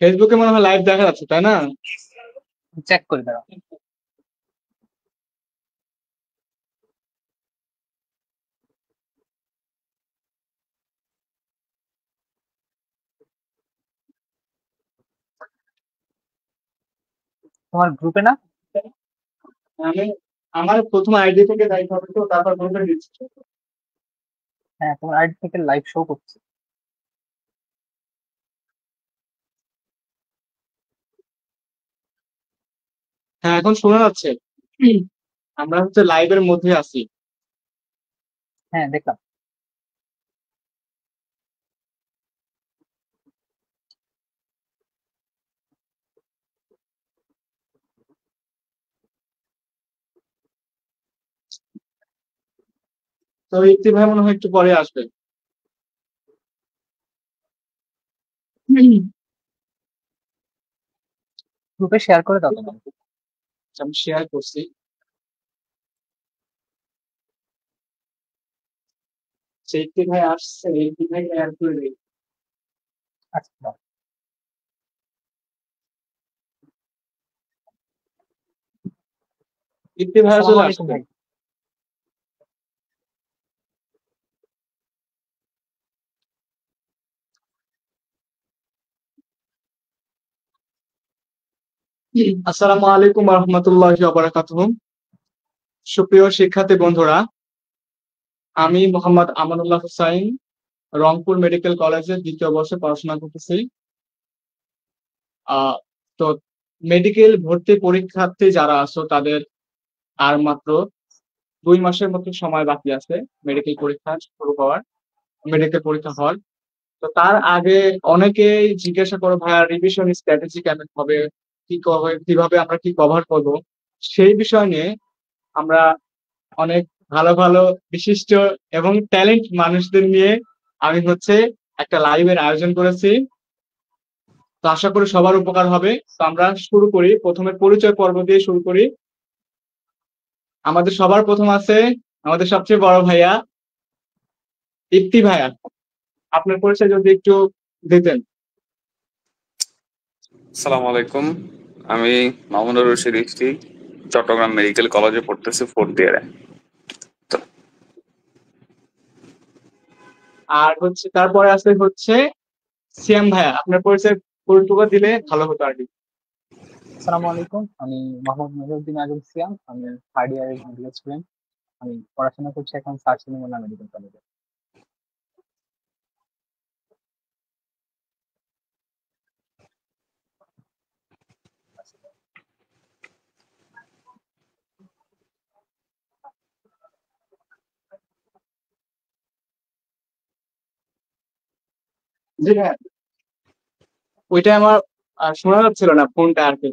ফেসবুকে মনে হয় লাইভ দেখা যাচ্ছে, তাই না? চেক করে দাঁড়াও। তোমার গ্রুপে না? আমি আমার প্রথম আইডি থেকে যাইতে হবে, তো তারপর গ্রুপে দিচ্ছি। হ্যাঁ, তোমার আইডি থেকে লাইভ শো করছে। হ্যাঁ, এখন শোনা যাচ্ছে। হুম, আমরা হচ্ছে লাইভের মধ্যে আছি। হ্যাঁ, দেখলাম। তো ইতি ভাই মনে হয় একটু পরে আসবে। হুম, গ্রুপে শেয়ার করে দাও তোমার। আমি শেয়ার করছি। সেই ইতি ভাই আসছে, ইতি ভাই অ্যাড করে দিই। আচ্ছা, দাও। ইতি ভাই আসসালামু চলে আলাইকুম আসছে। ভাই। আসসালামু আলাইকুম রহমতুল্লাহি ওয়া বারাকাতুহু। সুপ্রিয় শিক্ষার্থী বন্ধুরা, আমি মোহাম্মদ আমানুল্লাহ হুসাইন, রংপুর মেডিকেল কলেজের দ্বিতীয় বর্ষে পড়াশোনা করতেছি। আহ তো মেডিকেল ভর্তি পরীক্ষার্থী যারা আছো তাদের আর মাত্র 2 মাসের মতো সময় বাকি আছে মেডিকেল পরীক্ষা শুরু হওয়ার, মেডিকেল পরীক্ষা হওয়ার। তো তার আগে অনেকেই জিজ্ঞাসা করো, ভাইয়া রিভিশন স্ট্র্যাটেজি কেমন হবে, কিভাবে আমরা কি কভার করব। সেই বিষয় নিয়ে আমরা অনেক ভালো ভালো বিশিষ্ট এবং ট্যালেন্ট মানুষদের নিয়ে আমি হচ্ছে একটা লাইভের আয়োজন করেছি। তো আশা করি সবার উপকার হবে। তো আমরা শুরু করি, প্রথমে পরিচয় পর্ব দিয়ে শুরু করি। আমাদের সবার প্রথম আছে আমাদের সবচেয়ে বড় ভাইয়া, ইপ্তি ভাইয়া। আপনার পরিচয় যদি একটু দিতেন। আসসালামু আলাইকুম। আমি মামুনুর রশিদ ইফতি, চট্টগ্রাম মেডিকেল কলেজে পড়তেছি 4th ইয়ারে। তো আর হচ্ছে তারপরে আছে হচ্ছে সিয়াম ভাইয়া, আপনার পরিচয় পুরোটুকু দিলে ভালো হতো আর কি। আসসালামু আলাইকুম, আমি মোহাম্মদ মহিউদ্দিন আজম সিয়াম। আমি থার্ড ইয়ারের মেডিকেল স্টুডেন্ট। আমি পড়াশোনা করছি এখন স্যার সলিমুল্লাহ মেডিকেল কলেজে। জি হ্যাঁ, ওইটা আমার শোনা যাচ্ছিল না ফোনটা আর কি,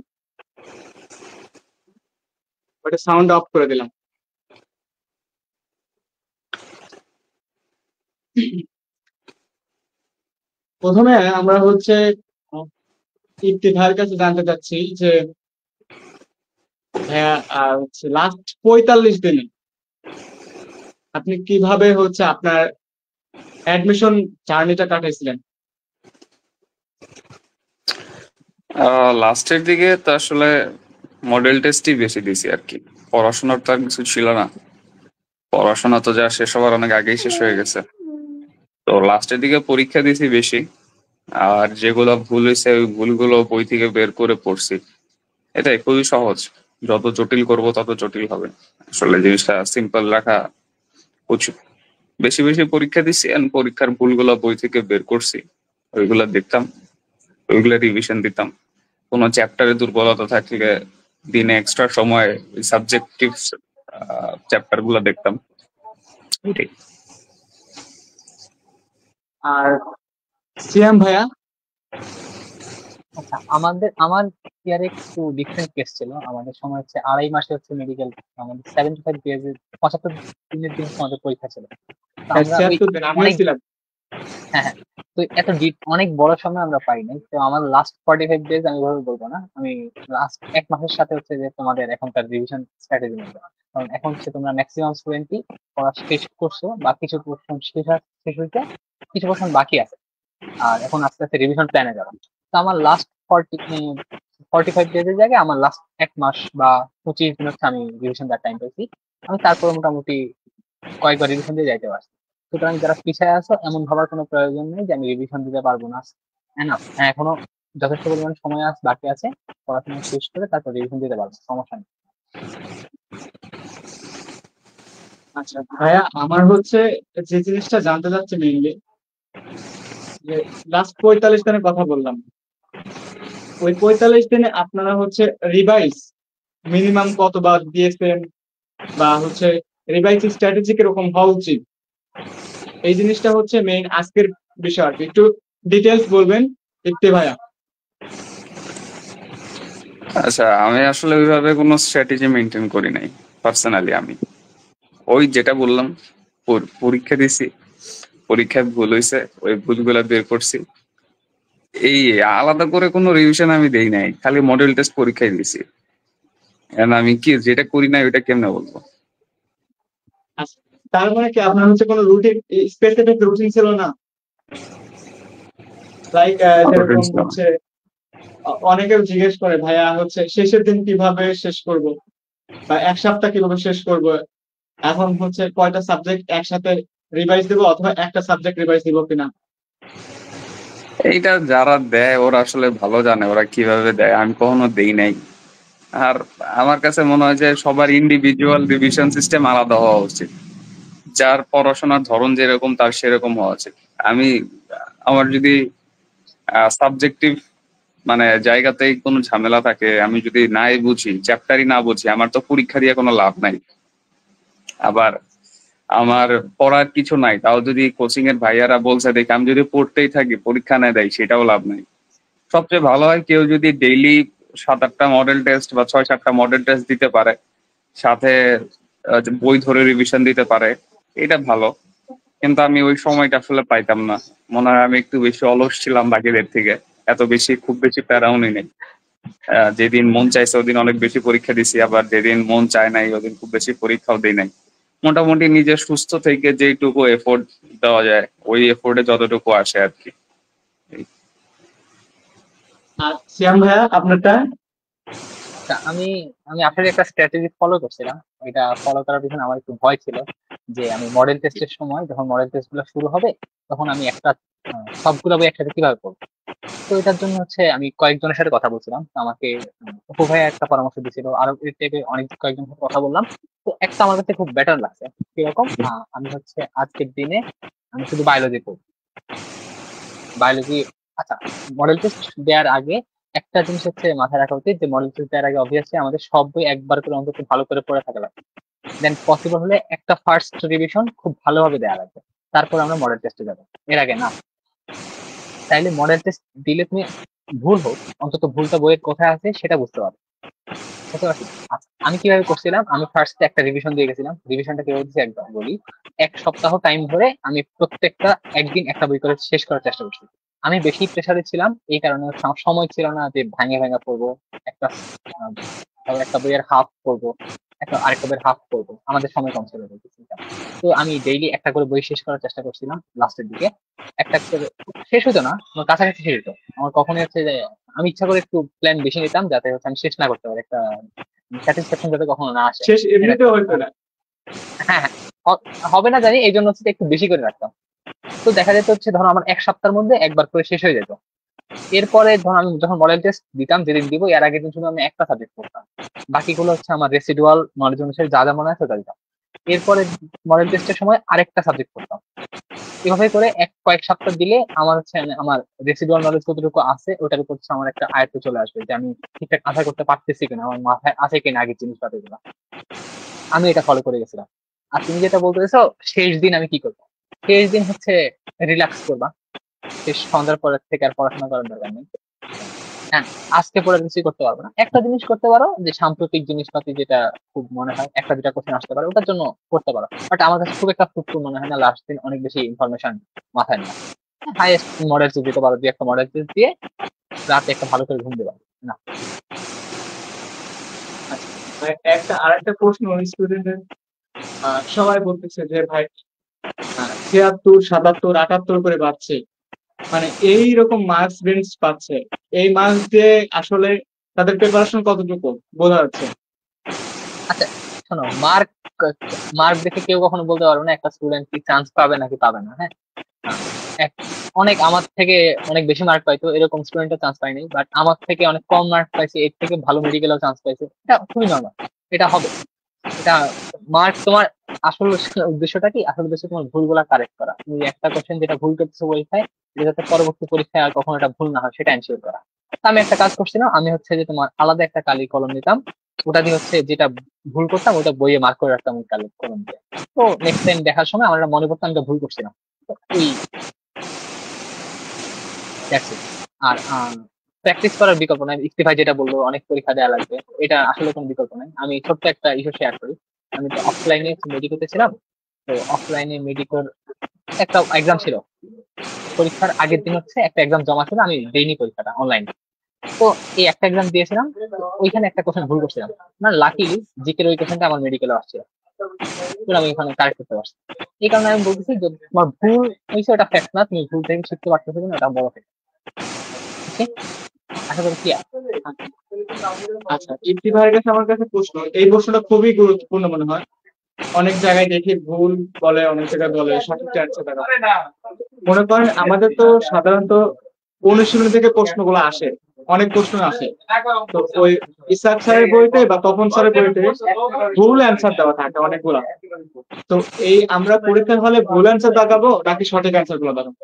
ওইটা সাউন্ড অফ করে দিলাম। প্রথমে আমরা হচ্ছে আহ, ইপ্তি ভাইয়ের কাছে জানতে চাচ্ছি যে ভাইয়া, হচ্ছে লাস্ট 45 দিনে আপনি কিভাবে হচ্ছে আপনার অ্যাডমিশন জার্নিটা কাটাইছিলেন। লাস্টের দিকে তো আসলে মডেল টেস্টই বেশি দিছি আর কি। পড়াশোনার তো আর কিছু ছিল না। পড়াশোনা তো যা শেষ হওয়ার অনেক আগেই শেষ হয়ে গেছে। তো লাস্টের দিকে পরীক্ষা দিছি বেশি। আর যেগুলো ভুল হয়েছে ওই ভুলগুলো বই থেকে বের করে পড়ছি। এটাই খুবই সহজ। যত জটিল করব তত জটিল হবে। আসলে জিনিসটা সিম্পল রাখা উচিত। বেশি বেশি পরীক্ষা দিছি আর পরীক্ষার ভুলগুলো বই থেকে বের করছি। ওইগুলা দেখতাম, ওইগুলা রিভিশন দিতাম। কোনো চ্যাপ্টারে দুর্বলতা থাকলে দিনে এক্সট্রা সময় সাবজেক্টিভ চ্যাপ্টার গুলো দেখতাম। এটাই। আর সিয়াম ভাইয়া। আচ্ছা, আমার ইয়ারে একটু ডিফারেন্ট কেস ছিল। আমাদের সময় হচ্ছে 2.5 মাসে হচ্ছে মেডিকেল, আমাদের 75 ডেজ, 75 দিনের দিন হচ্ছে আমাদের পরীক্ষা ছিল। তো হ্যাঁ, আমরা ওই 76 দিন আমিও অনেক, ছিলাম। হ্যাঁ হ্যাঁ, তো এত ডিপ অনেক বড় সময় আমরা পাই নাই। তো আমার লাস্ট 45 ডেজ আমি ভাবে বলবো না, আমি লাস্ট 1 মাসের সাথে হচ্ছে যে তোমাদের এখনকার রিভিশন স্ট্র্যাটেজি মধ্যে। কারণ এখন হচ্ছে তোমরা ম্যাক্সিমাম স্টুডেন্টই পড়া শেষ করছো, বা কিছু পোর্শন শেষ হইতে কিছু পোর্শন বাকি আছে। আর এখন আস্তে আস্তে রিভিশন প্ল্যানে যাবে। তো আমার লাস্ট 45 ডেজের জায়গায় আমার লাস্ট 1 মাস বা 25 দিন হচ্ছে আমি রিভিশন দেওয়ার টাইম পেয়েছি। আমি তারপরে মোটামুটি কয়েকবার রিভিশন দিয়ে যাইতে পারছি। সুতরাং যারা পিছায় আছো এমন ভাবার কোনো প্রয়োজন নেই যে আমি রিভিশন দিতে পারবো না। এনাফ, হ্যাঁ এখনো যথেষ্ট পরিমাণ সময় আছে, বাকি আছে, পড়াশোনা শেষ করে তারপর রিভিশন দিতে পারবো, সমস্যা নেই। আচ্ছা ভাইয়া, আমার হচ্ছে যে জিনিসটা জানতে চাচ্ছি মেইনলি, যে লাস্ট 45 দিনের কথা বললাম, ওই 45 দিনে আপনারা হচ্ছে রিভাইজ মিনিমাম কতবার দিয়েছেন, বা হচ্ছে রিভাইজ স্ট্র্যাটেজি কিরকম হওয়া উচিত, এই জিনিসটা হচ্ছে মেইন আজকের বিষয় আর কি। একটু ডিটেলস বলবেন ইফতি ভাইয়া। আচ্ছা, আমি আসলে ওইভাবে কোনো স্ট্র্যাটেজি মেনটেন করি নাই পার্সোনালি। আমি ওই যেটা বললাম, পরীক্ষা দিছি, পরীক্ষায় ভুল হয়েছে, ওই ভুলগুলা বের করছি। এই আলাদা করে কোনো রিভিশন আমি দেই নাই, খালি মডেল টেস্ট পরীক্ষায় দিছি। And আমি কি যেটা করি না ওইটা কেমনে বলবো? আচ্ছা, তার মানে কি আপনার হচ্ছে কোনো রুটিন, স্পেসিফিক রুটিন ছিল না? লাইক যেরকম হচ্ছে অনেকে জিজ্ঞেস করে ভাইয়া হচ্ছে শেষের দিন কিভাবে শেষ করব, বা এক সপ্তাহ কিভাবে শেষ করব, এখন হচ্ছে কয়টা সাবজেক্ট একসাথে রিভাইজ দিব, অথবা একটা সাবজেক্ট রিভাইজ দিব কিনা। এইটা যারা দেয় ওরা আসলে ভালো জানে ওরা কিভাবে দেয়, আমি কখনো দেই নাই। আর আমার কাছে মনে হয় যে সবার ইন্ডিভিজুয়াল রিভিশন সিস্টেম আলাদা হওয়া উচিত। যার পড়াশোনার ধরন যেরকম তার সেরকম হওয়া উচিত। আমি আমার যদি সাবজেক্টিভ মানে জায়গাতেই কোনো ঝামেলা থাকে, আমি যদি নাই বুঝি, চ্যাপ্টারই না বুঝি, আমার তো পরীক্ষা দিয়ে কোনো লাভ নাই। আবার আমার পড়ার কিছু নাই, তাও যদি কোচিং এর ভাইয়ারা বলছে দেখে আমি যদি পড়তেই থাকি, পরীক্ষা না দেয়, সেটাও লাভ নাই। সবচেয়ে ভালো হয় কেউ যদি ডেইলি 7-8টা মডেল টেস্ট বা 6-7টা মডেল টেস্ট দিতে পারে, সাথে বই ধরে রিভিশন দিতে পারে, এটা ভালো। কিন্তু আমি ওই সময়টা আসলে পাইতাম না। মনে হয় আমি একটু বেশি অলস ছিলাম বাকিদের থেকে, এত বেশি খুব বেশি প্যারাও নিই নাই। যেদিন মন চাইছে ওদিন অনেক বেশি পরীক্ষা দিছি, আবার যেদিন মন চায় নাই ওদিন খুব বেশি পরীক্ষাও দিই নাই। মোটামুটি নিজে সুস্থ থেকে যেটুকু এফোর্ট দেওয়া যায় ওই এফোর্টে যতটুকু আসে আর কি। আর শ্যাম ভাইয়া আপনারটা? তা আমি আমি আসলে একটা স্ট্র্যাটেজি ফলো করছিলাম। এটা ফলো করার পিছনে আমার একটু ভয় ছিল যে আমি মডেল টেস্টের সময় যখন মডেল টেস্ট গুলো শুরু হবে তখন আমি একটা সবগুলো বই একসাথে কিভাবে পড়বো। তো এটার জন্য হচ্ছে আমি কয়েকজনের সাথে কথা বলছিলাম। তো আমাকে অপু ভাইয়া একটা পরামর্শ দিয়েছিল, আরো এই টাইপের অনেক কয়েকজনের সাথে কথা বললাম। তো একটা আমার কাছে খুব বেটার লাগছে। কিরকম, আমি হচ্ছে আজকের দিনে আমি শুধু বায়োলজি পড়বো, বায়োলজি। আচ্ছা, মডেল টেস্ট দেওয়ার আগে একটা জিনিস হচ্ছে মাথায় রাখা উচিত যে মডেল টেস্ট দেওয়ার আগে অবভিয়াসলি আমাদের সব বই একবার করে অন্তত ভালো করে পড়ে থাকা লাগবে। দেন পসিবল হলে একটা ফার্স্ট রিভিশন খুব ভালোভাবে দেওয়া লাগবে, তারপর আমরা মডেল টেস্টে যাবো, এর আগে না। তাইলে মডেল টেস্ট দিলে তুমি ভুল হোক, অন্তত ভুলটা বইয়ের কোথায় আছে সেটা বুঝতে পারবে, বুঝতে পারছি। আচ্ছা, আমি কিভাবে করছিলাম, আমি ফার্স্টে একটা রিভিশন দিয়ে গেছিলাম। রিভিশনটা কিভাবে দিচ্ছি একবার বলি। 1 সপ্তাহ টাইম ধরে আমি প্রত্যেকটা একদিন একটা বই করে শেষ করার চেষ্টা করছি। আমি বেশি প্রেসারে ছিলাম এই কারণে হচ্ছে আমার সময় ছিল না যে ভাঙে ভাঙা পড়বো একটা একটা বইয়ের হাফ পড়বো, একটা আরেকটা বইয়ের হাফ পড়বো, আমাদের সময় কম ছিল বলতেছি। তো আমি ডেইলি একটা করে বই শেষ করার চেষ্টা করছিলাম লাস্টের দিকে। একটা করে শেষ হতো না, আমার কাছাকাছি শেষ হতো। আমার কখনোই হচ্ছে যে আমি ইচ্ছা করে একটু প্ল্যান বেশি নিতাম যাতে হচ্ছে আমি শেষ না করতে পারি, একটা স্যাটিসফ্যাকশন যাতে কখনো না আসে। শেষ এমনিতে এটা হইতো না। হ্যাঁ হ্যাঁ, হবে না জানি, এই জন্য হচ্ছে একটু বেশি করে রাখতাম। তো দেখা যেত হচ্ছে ধরো আমার 1 সপ্তাহের মধ্যে একবার করে শেষ হয়ে যেত। এরপরে ধরো আমি যখন মডেল টেস্ট দিতাম, যেদিন দিব এর আগের দিন শুধু আমি একটা সাবজেক্ট পড়তাম, বাকিগুলো হচ্ছে আমার রেসিডুয়াল নলেজ অনুসারে যা যা মনে আছে ওটা দিতাম। এরপরে মডেল টেস্টের সময় আরেকটা সাবজেক্ট পড়তাম। এভাবে করে কয়েক সপ্তাহ দিলে আমার হচ্ছে আমার রেসিডুয়াল নলেজ কতটুকু আছে ওটার উপর হচ্ছে আমার একটা আয়ত্ত চলে আসবে যে আমি ঠিকঠাক আশা করতে পারতেছি কিনা, আমার মাথায় আছে কিনা আগের জিনিসপাতিগুলো। আমি এটা ফলো করে গেছিলাম। আর তুমি যেটা বলতেছো শেষ দিন আমি কি করবো, শেষ দিন হচ্ছে রিল্যাক্স করবা। শেষ সন্ধ্যার পরের থেকে আর পড়াশোনা করার দরকার নেই। হ্যাঁ, আজকে পরে কিছুই করতে পারবো না, একটা জিনিস করতে পারো যে সাম্প্রতিক জিনিসপাতি যেটা খুব মনে হয় একটা দুটা কোশ্চেন আসতে পারে ওটার জন্য করতে পারো, বাট আমার কাছে খুব একটা ফ্রুটফুল মনে হয় না লাস্ট দিন অনেক বেশি ইনফরমেশন মাথায় নেওয়া। হাইয়েস্ট মডেল টেস্ট দিতে পারো, একটা মডেল টেস্ট দিয়ে রাতে একটা ভালো করে ঘুম দেবা না। একটা আরেকটা প্রশ্ন স্টুডেন্টের, সবাই বলতেছে যে ভাই 76, 77, 78 করে পাচ্ছে, মানে এই রকম মার্কস বেঞ্চ পাচ্ছে, এই মার্কস দিয়ে আসলে তাদের প্রিপারেশন কতটুকু বোঝা যাচ্ছে? আচ্ছা শোনো, মার্ক মার্ক দেখে কেউ কখনো বলতে পারবে না একটা স্টুডেন্ট কি চান্স পাবে নাকি পাবে না। হ্যাঁ, এক- অনেক আমার থেকে অনেক বেশি মার্ক পাইতো এরকম স্টুডেন্টও চান্স পাইনি, বাট আমার থেকে অনেক কম মার্ক পাইছে, এর থেকে ভালো মেডিকেলেও চান্স পাইছে, এটা খুবই নর্মাল। এটা হবে, এটা মার্ক তোমার আসল উদ্দেশ্যটা কি, আসল উদ্দেশ্য তোমার ভুলগুলা কারেক্ট করা। তুমি একটা কোশ্চেন যেটা ভুল করতেছো পরীক্ষায়, এটা যাতে পরবর্তী পরীক্ষায় আর কখনো এটা ভুল না হয় সেটা এনশিওর করা। তা আমি একটা কাজ করছিলাম, আমি হচ্ছে যে তোমার আলাদা একটা কালি কলম নিতাম, ওটা দিয়ে হচ্ছে যেটা ভুল করতাম ওটা বইয়ে মার্ক করে রাখতাম ওই কালি কলম দিয়ে। তো নেক্সট টাইম দেখার সময় আমার এটা মনে পড়তো আমি এটা ভুল করছিলাম। তো এই দ্যাটস ইট। আর প্র্যাকটিস করার বিকল্প নাই, ইস্তিফায় যেটা বলবো অনেক পরীক্ষা দেওয়া লাগবে, এটা আসলে কোনো বিকল্প নাই। আমি ছোট্ট একটা ইস্যু শেয়ার করি। আমি তো অফলাইনে মেডিকেতে ছিলাম, তো অফলাইনে মেডিকেল একটা এক্সাম ছিল, পরীক্ষার আগের দিন হচ্ছে একটা এক্সাম জমা ছিল, আমি দেইনি পরীক্ষাটা অনলাইনে। তো এই একটা এক্সাম দিয়েছিলাম, ওইখানে একটা কোশ্চেন ভুল করছিলাম, না লাকিলি জিকের ওই কোশ্চেনটা আমার মেডিকেলে আসছিল, তো আমি ওখানে কারেক্ট করতে পারছি। এই কারণে আমি বলতেছি যে তোমার ভুল হয়েছে ওটা ফ্যাক্ট না, তুমি ভুল থেকে শিখতে পারতেছো কিনা ওটা বড় ফ্যাক্ট। ওকে, আশা করি ক্লিয়ার। আচ্ছা, ইপ্তি ভাইয়ের কাছে আমার কাছে প্রশ্ন, এই প্রশ্নটা খুবই গুরুত্বপূর্ণ মনে হয়। অনেক জায়গায় দেখি ভুল বলে, অনেক জায়গায় বলে সঠিক অ্যান্সার দেওয়া। মনে করেন আমাদের তো সাধারণত অনুশীলনী থেকে প্রশ্নগুলো আসে, অনেক প্রশ্ন আসে। তো ওই ইসাক স্যারের বইতে বা তপন স্যারের বইতে ভুল অ্যান্সার দেওয়া থাকে অনেকগুলা। তো এই আমরা পরীক্ষার হলে ভুল অ্যান্সার দেখাবো নাকি সঠিক অ্যান্সার গুলো দেখাবো?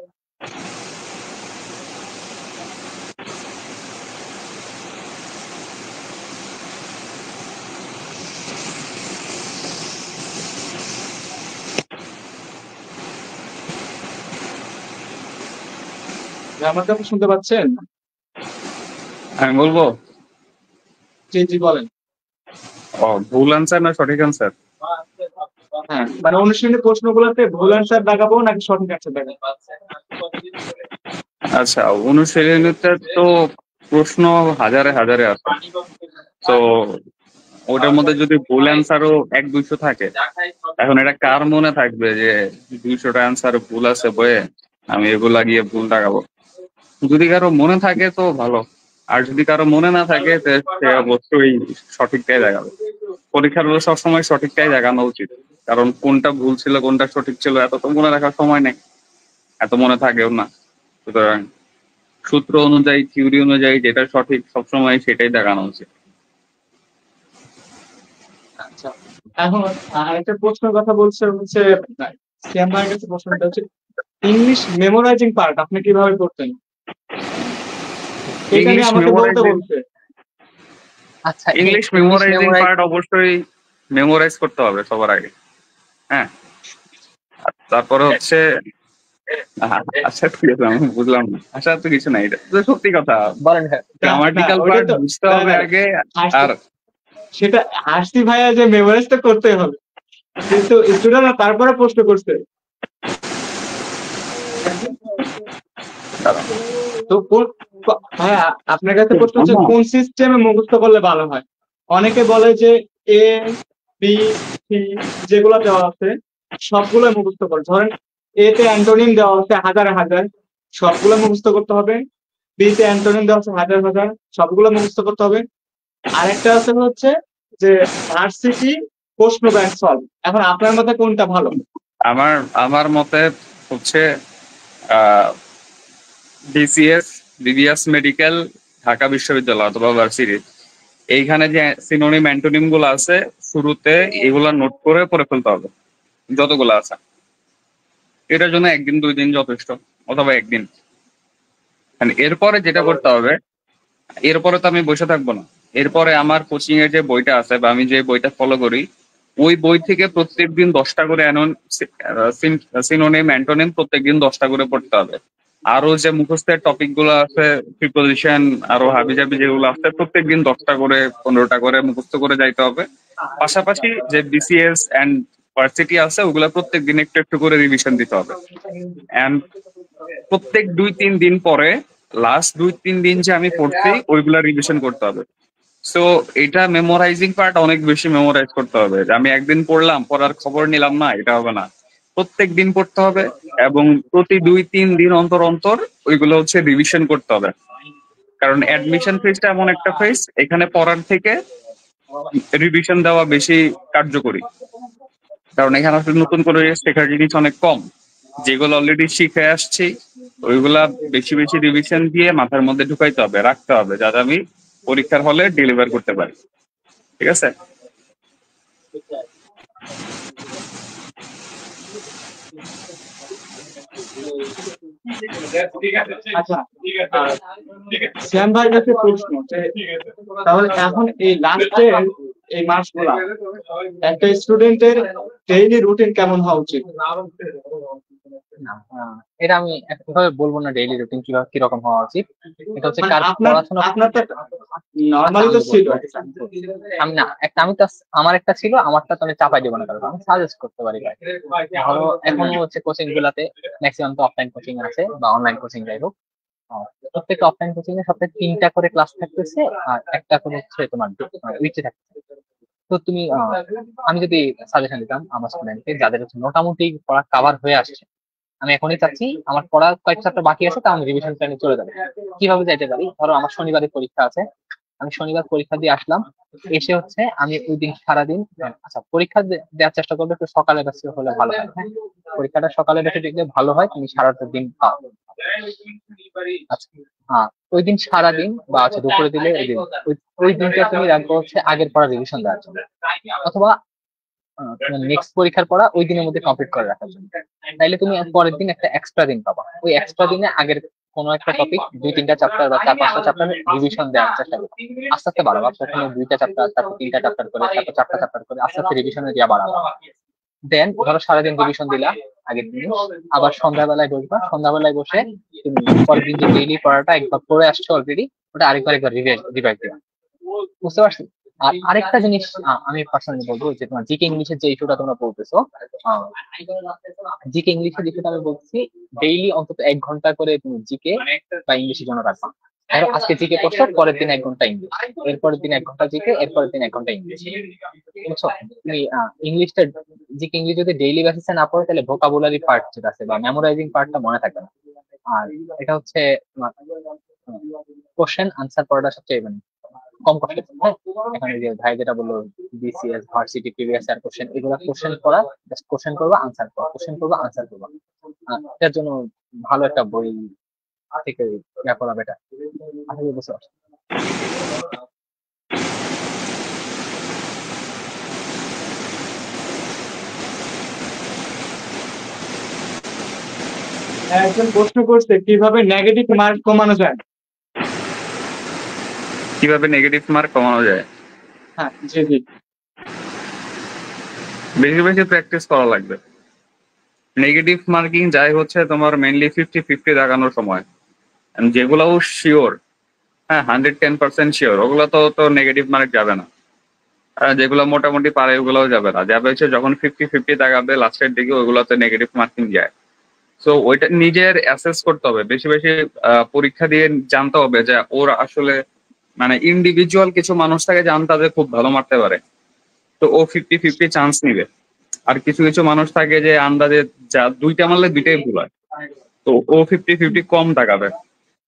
আমার কথা শুনতে পাচ্ছেন? আমি বলবো জি জি বলেন। ভুল আনসার না সঠিক আনসার? হ্যাঁ, মানে অনুশীলনী প্রশ্নগুলোতে ভুল অ্যান্সার দেখাবো নাকি সঠিক অ্যান্সার দেখাবো? আচ্ছা, অনুশীলনীতে তো প্রশ্ন হাজারে হাজারে আছে। তো ওটার মধ্যে যদি ভুল অ্যান্সারও 1-200 থাকে, এখন এটা কার মনে থাকবে যে 200টা অ্যান্সার ভুল আছে বইয়ে, আমি এগুলা গিয়ে ভুল দেখাবো? যদি কারো মনে থাকে তো ভালো, আর যদি কারো মনে না থাকে সে অবশ্যই সঠিকটাই দেখাবে। পরীক্ষার হলে সবসময় সঠিকটাই দেখানো উচিত, কারণ কোনটা ভুল ছিল কোনটা সঠিক ছিল এত তো মনে রাখার সময় নেই, এত মনে থাকেও না। সুতরাং সূত্র অনুযায়ী, থিওরি অনুযায়ী যেটা সঠিক সবসময় সেটাই দেখানো উচিত। আচ্ছা, এখন আরেকটা প্রশ্নের কথা বলছে হচ্ছে, সিয়াম ভাইয়ের কাছে প্রশ্নটা হচ্ছে ইংলিশ মেমোরাইজিং পার্ট আপনি কিভাবে করতেন? এটা ইংলিশ নিয়ে আমাকে বলতে মেমোরাইজিং বলছে। আচ্ছা, English English memorising memorise, part অবশ্যই মেমোরাইজ করতে হবে সবার আগে। হ্যাঁ, আর তারপরে হচ্ছে আচ্ছা ঠিক আছে, আমি বুঝলাম না, আচ্ছা তো কিছু নাই, এটা তো সত্যি কথা। বলেন ভাই। না গ্রামাটিক্যাল ওইটাই পার্ট তো, বুঝতে না হবে না আগে। হাসি, আর সেটা হাসি ভাইয়া যে মেমোরাইজটা করতে হবে, কিন্তু স্টুডেন্টরা তারপরে প্রশ্ন করছে। দাঁড়াও। তো ভাইয়া আপনার কাছে প্রশ্ন হচ্ছে আম্মা, কোন সিস্টেমে মুখস্থ করলে ভালো হয়? অনেকে বলে যে এ বি সি যেগুলো দেওয়া আছে সবগুলো মুখস্থ করে, ধরেন এ তে অ্যান্টোনিম দেওয়া আছে হাজার হাজার, সবগুলো মুখস্থ করতে হবে। বি তে অ্যান্টোনিম দেওয়া আছে হাজার হাজার, সবগুলো মুখস্থ করতে হবে। আরেকটা আছে হচ্ছে যে ভার্সিটি প্রশ্ন ব্যাংক সলভ। এখন আপনার মতে কোনটা ভালো? আমার আমার মতে হচ্ছে ডিসিএস, বিবিএস মেডিকেল, ঢাকা বিশ্ববিদ্যালয় অথবা ভার্সিটি, এইখানে যে সিনোনিম অ্যান্টোনিম গুলো আছে শুরুতে এগুলা নোট করে পড়ে ফেলতে হবে, যতগুলো আছে। এটার জন্য 1 দিন 2 দিন যথেষ্ট, অথবা 1 দিন। এরপরে যেটা করতে হবে, এরপরে তো আমি বসে থাকবো না। এরপরে আমার কোচিং এর যে বইটা আছে বা আমি যে বইটা ফলো করি, ওই বই থেকে প্রত্যেকদিন 10টা করে সিনোনিম অ্যান্টোনিম প্রত্যেকদিন 10টা করে পড়তে হবে। আরো যে মুখস্থের টপিক গুলো আছে, প্রিপোজিশন, আরো হাবিজাবি যেগুলো আছে, প্রত্যেকদিন 10টা করে 15টা করে মুখস্থ করে যাইতে হবে। পাশাপাশি যে বিসিএস এন্ড ভার্সিটি আছে ওগুলা প্রত্যেকদিন একটু একটু করে রিভিশন দিতে হবে। এন্ড প্রত্যেক 2-3 দিন পরে, লাস্ট 2-3 দিন যে আমি পড়ছি ওইগুলা রিভিশন করতে হবে। সো এটা মেমোরাইজিং পার্ট অনেক বেশি মেমোরাইজ করতে হবে, যে আমি একদিন পড়লাম পড়ার খবর নিলাম না, এটা হবে না। প্রত্যেক দিন পড়তে হবে এবং প্রতি 2-3 দিন অন্তর অন্তর ওইগুলো হচ্ছে রিভিশন করতে হবে। কারণ অ্যাডমিশন ফেজটা এমন একটা ফেজ, এখানে পড়ার থেকে রিভিশন দেওয়া বেশি কার্যকরী। কারণ এখানে আসলে নতুন করে শেখার জিনিস অনেক কম, যেগুলো অলরেডি শিখে আসছি ওইগুলা বেশি বেশি রিভিশন দিয়ে মাথার মধ্যে ঢুকাইতে হবে, রাখতে হবে, যাতে আমি পরীক্ষার হলে ডেলিভার করতে পারি। ঠিক আছে? আচ্ছা, শ্যাম ভাইয়ের কাছে প্রশ্ন যে, তাহলে এখন এই লাস্টের এই মাসগুলা একটা স্টুডেন্টের ডেইলি রুটিন কেমন হওয়া উচিত? না, এটা আমি এভাবে বলবো না ডেইলি রুটিন কিরকম হওয়া উচিত। এটা হচ্ছে মানে কার পড়াশোনা। আপনার তো নর্মালি তো ছিল। আমি না, আমি তো আমার একটা ছিল, আমারটা তো আমি চাপাই দেবো না কারণ আমি সাজেস্ট করতে পারি ভাই। ধরো এখনো হচ্ছে কোচিং গুলাতে ম্যাক্সিমাম তো অফলাইন কোচিং আছে বা অনলাইন কোচিং যাই হোক, প্রত্যেকটা অফলাইন কোচিং এ সপ্তাহে 3টা করে ক্লাস থাকতেছে আর একটা করে হচ্ছে তোমার উইকে থাকতেছে। তো তুমি আমি যদি সাজেশন দিতাম আমার স্টুডেন্টকে যাদের হচ্ছে মোটামুটি পড়া কাভার হয়ে আসছে, আমি এখনই চাচ্ছি আমার পড়া কয়েক চ্যাপ্টার বাকি আছে, তা আমি রিভিশন প্ল্যানে চলে যাবে। কিভাবে যাইতে পারি? ধরো আমার শনিবারে পরীক্ষা আছে, আমি শনিবার পরীক্ষা দিয়ে আসলাম, এসে হচ্ছে আমি ওই দিন সারাদিন, আচ্ছা পরীক্ষা দেওয়ার চেষ্টা করবে একটু সকালে বেশি হলে ভালো হয়। হ্যাঁ, পরীক্ষাটা সকালে বেশি দেখলে ভালো হয়, তুমি সারাটা দিন পাও। আচ্ছা, ওই দিন সারাদিন বা আচ্ছা দুপুরে দিলে ওই দিনটা তুমি রাখবো হচ্ছে আগের পড়া রিভিশন দেওয়ার জন্য, অথবা নেক্সট পরীক্ষার পড়া ওই দিনের মধ্যে কমপ্লিট করে রাখার জন্য। তাইলে তুমি পরের দিন একটা এক্সট্রা দিন পাবা, ওই এক্সট্রা দিনে আগের কোনো একটা টপিক 2-3টা চ্যাপ্টার বা 4-5টা চ্যাপ্টার রিভিশন দেওয়ার চেষ্টা করো। আস্তে আস্তে বাড়াবা, প্রথমে 2টা চ্যাপ্টার, তারপর 3টা চ্যাপ্টার করে, তারপর 4টা চ্যাপ্টার করে আস্তে আস্তে রিভিশনে দিয়া বাড়াবা। দেন ধরো সারাদিন রিভিশন দিলা আগের দিন, আবার সন্ধ্যাবেলায় বসবা, সন্ধ্যাবেলায় বসে তুমি পরের দিন যে ডেইলি পড়াটা একবার পড়ে আসছো অলরেডি, ওটা একবার রিভাইজ দিবা। বুঝতে পারছি? আর আরেকটা জিনিস আমি পার্সোনালি বলবো যে তোমার জিকে ইংলিশের যে ইস্যুটা তোমরা বলতেছো, জিকে ইংলিশের ইস্যুটা আমি বলছি ডেইলি অন্তত 1 ঘন্টা করে তুমি জিকে বা ইংলিশের জন্য রাখবা। ধরো আজকে জিকে পড়ছো, পরের দিন 1 ঘন্টা ইংলিশ, এরপরের দিন 1 ঘন্টা জিকে, এরপরের দিন 1 ঘন্টা ইংলিশ। বুঝছো? তুমি ইংলিশটা জিকে ইংলিশ যদি ডেইলি বেসিসে না পড়ো, তাহলে ভোকাবুলারি পার্ট যেটা আছে বা মেমোরাইজিং পার্টটা মনে থাকবে না। আর এটা হচ্ছে কোশ্চেন আনসার পড়াটা সবচেয়ে কম কষ্ট। হ্যাঁ, এখানে যে ভাই যেটা বললো BCS, varsity, previous year question, এগুলা কোশ্চেন করা, জাস্ট কোশ্চেন করবা, আনসার করবা, কোশ্চেন করবা, আনসার করবা। এটার জন্য ভালো একটা বই থেকে ইয়া করা বেটার। আশা করি বুঝতে পারছো। একজন প্রশ্ন করছে কিভাবে নেগেটিভ মার্ক কমানো যায়। কিভাবে নেগেটিভ মার্ক কমানো যায়? হ্যাঁ, জি জি। বেশি বেশি প্র্যাকটিস করা লাগবে। নেগেটিভ মার্কিং যাই হচ্ছে তোমার মেইনলি 50-50 দেখানোর সময়, যেগুলো শিওর, হ্যাঁ 110% শিওর, ওগুলো তো নেগেটিভ মার্ক যাবে না। যেগুলো মোটামুটি পারে ওগুলোও যাবে না, যাবে হচ্ছে যখন 50-50 দেখাবে লাস্টের দিকে, ওইগুলোতে নেগেটিভ মার্কিং যায়। তো ওইটা নিজের অ্যাসেস করতে হবে, বেশি বেশি পরীক্ষা দিয়ে জানতে হবে যে ওর আসলে মানে ইন্ডিভিজুয়াল কিছু মানুষ থাকে যে তাদের খুব ভালো মারতে পারে, তো ও 50-50 চান্স নিবে। আর কিছু কিছু মানুষ থাকে যে আন্দাজে যা 2টা মারলে 2টাই ভুল হয়, তো ও 50-50 কম দাগাবে।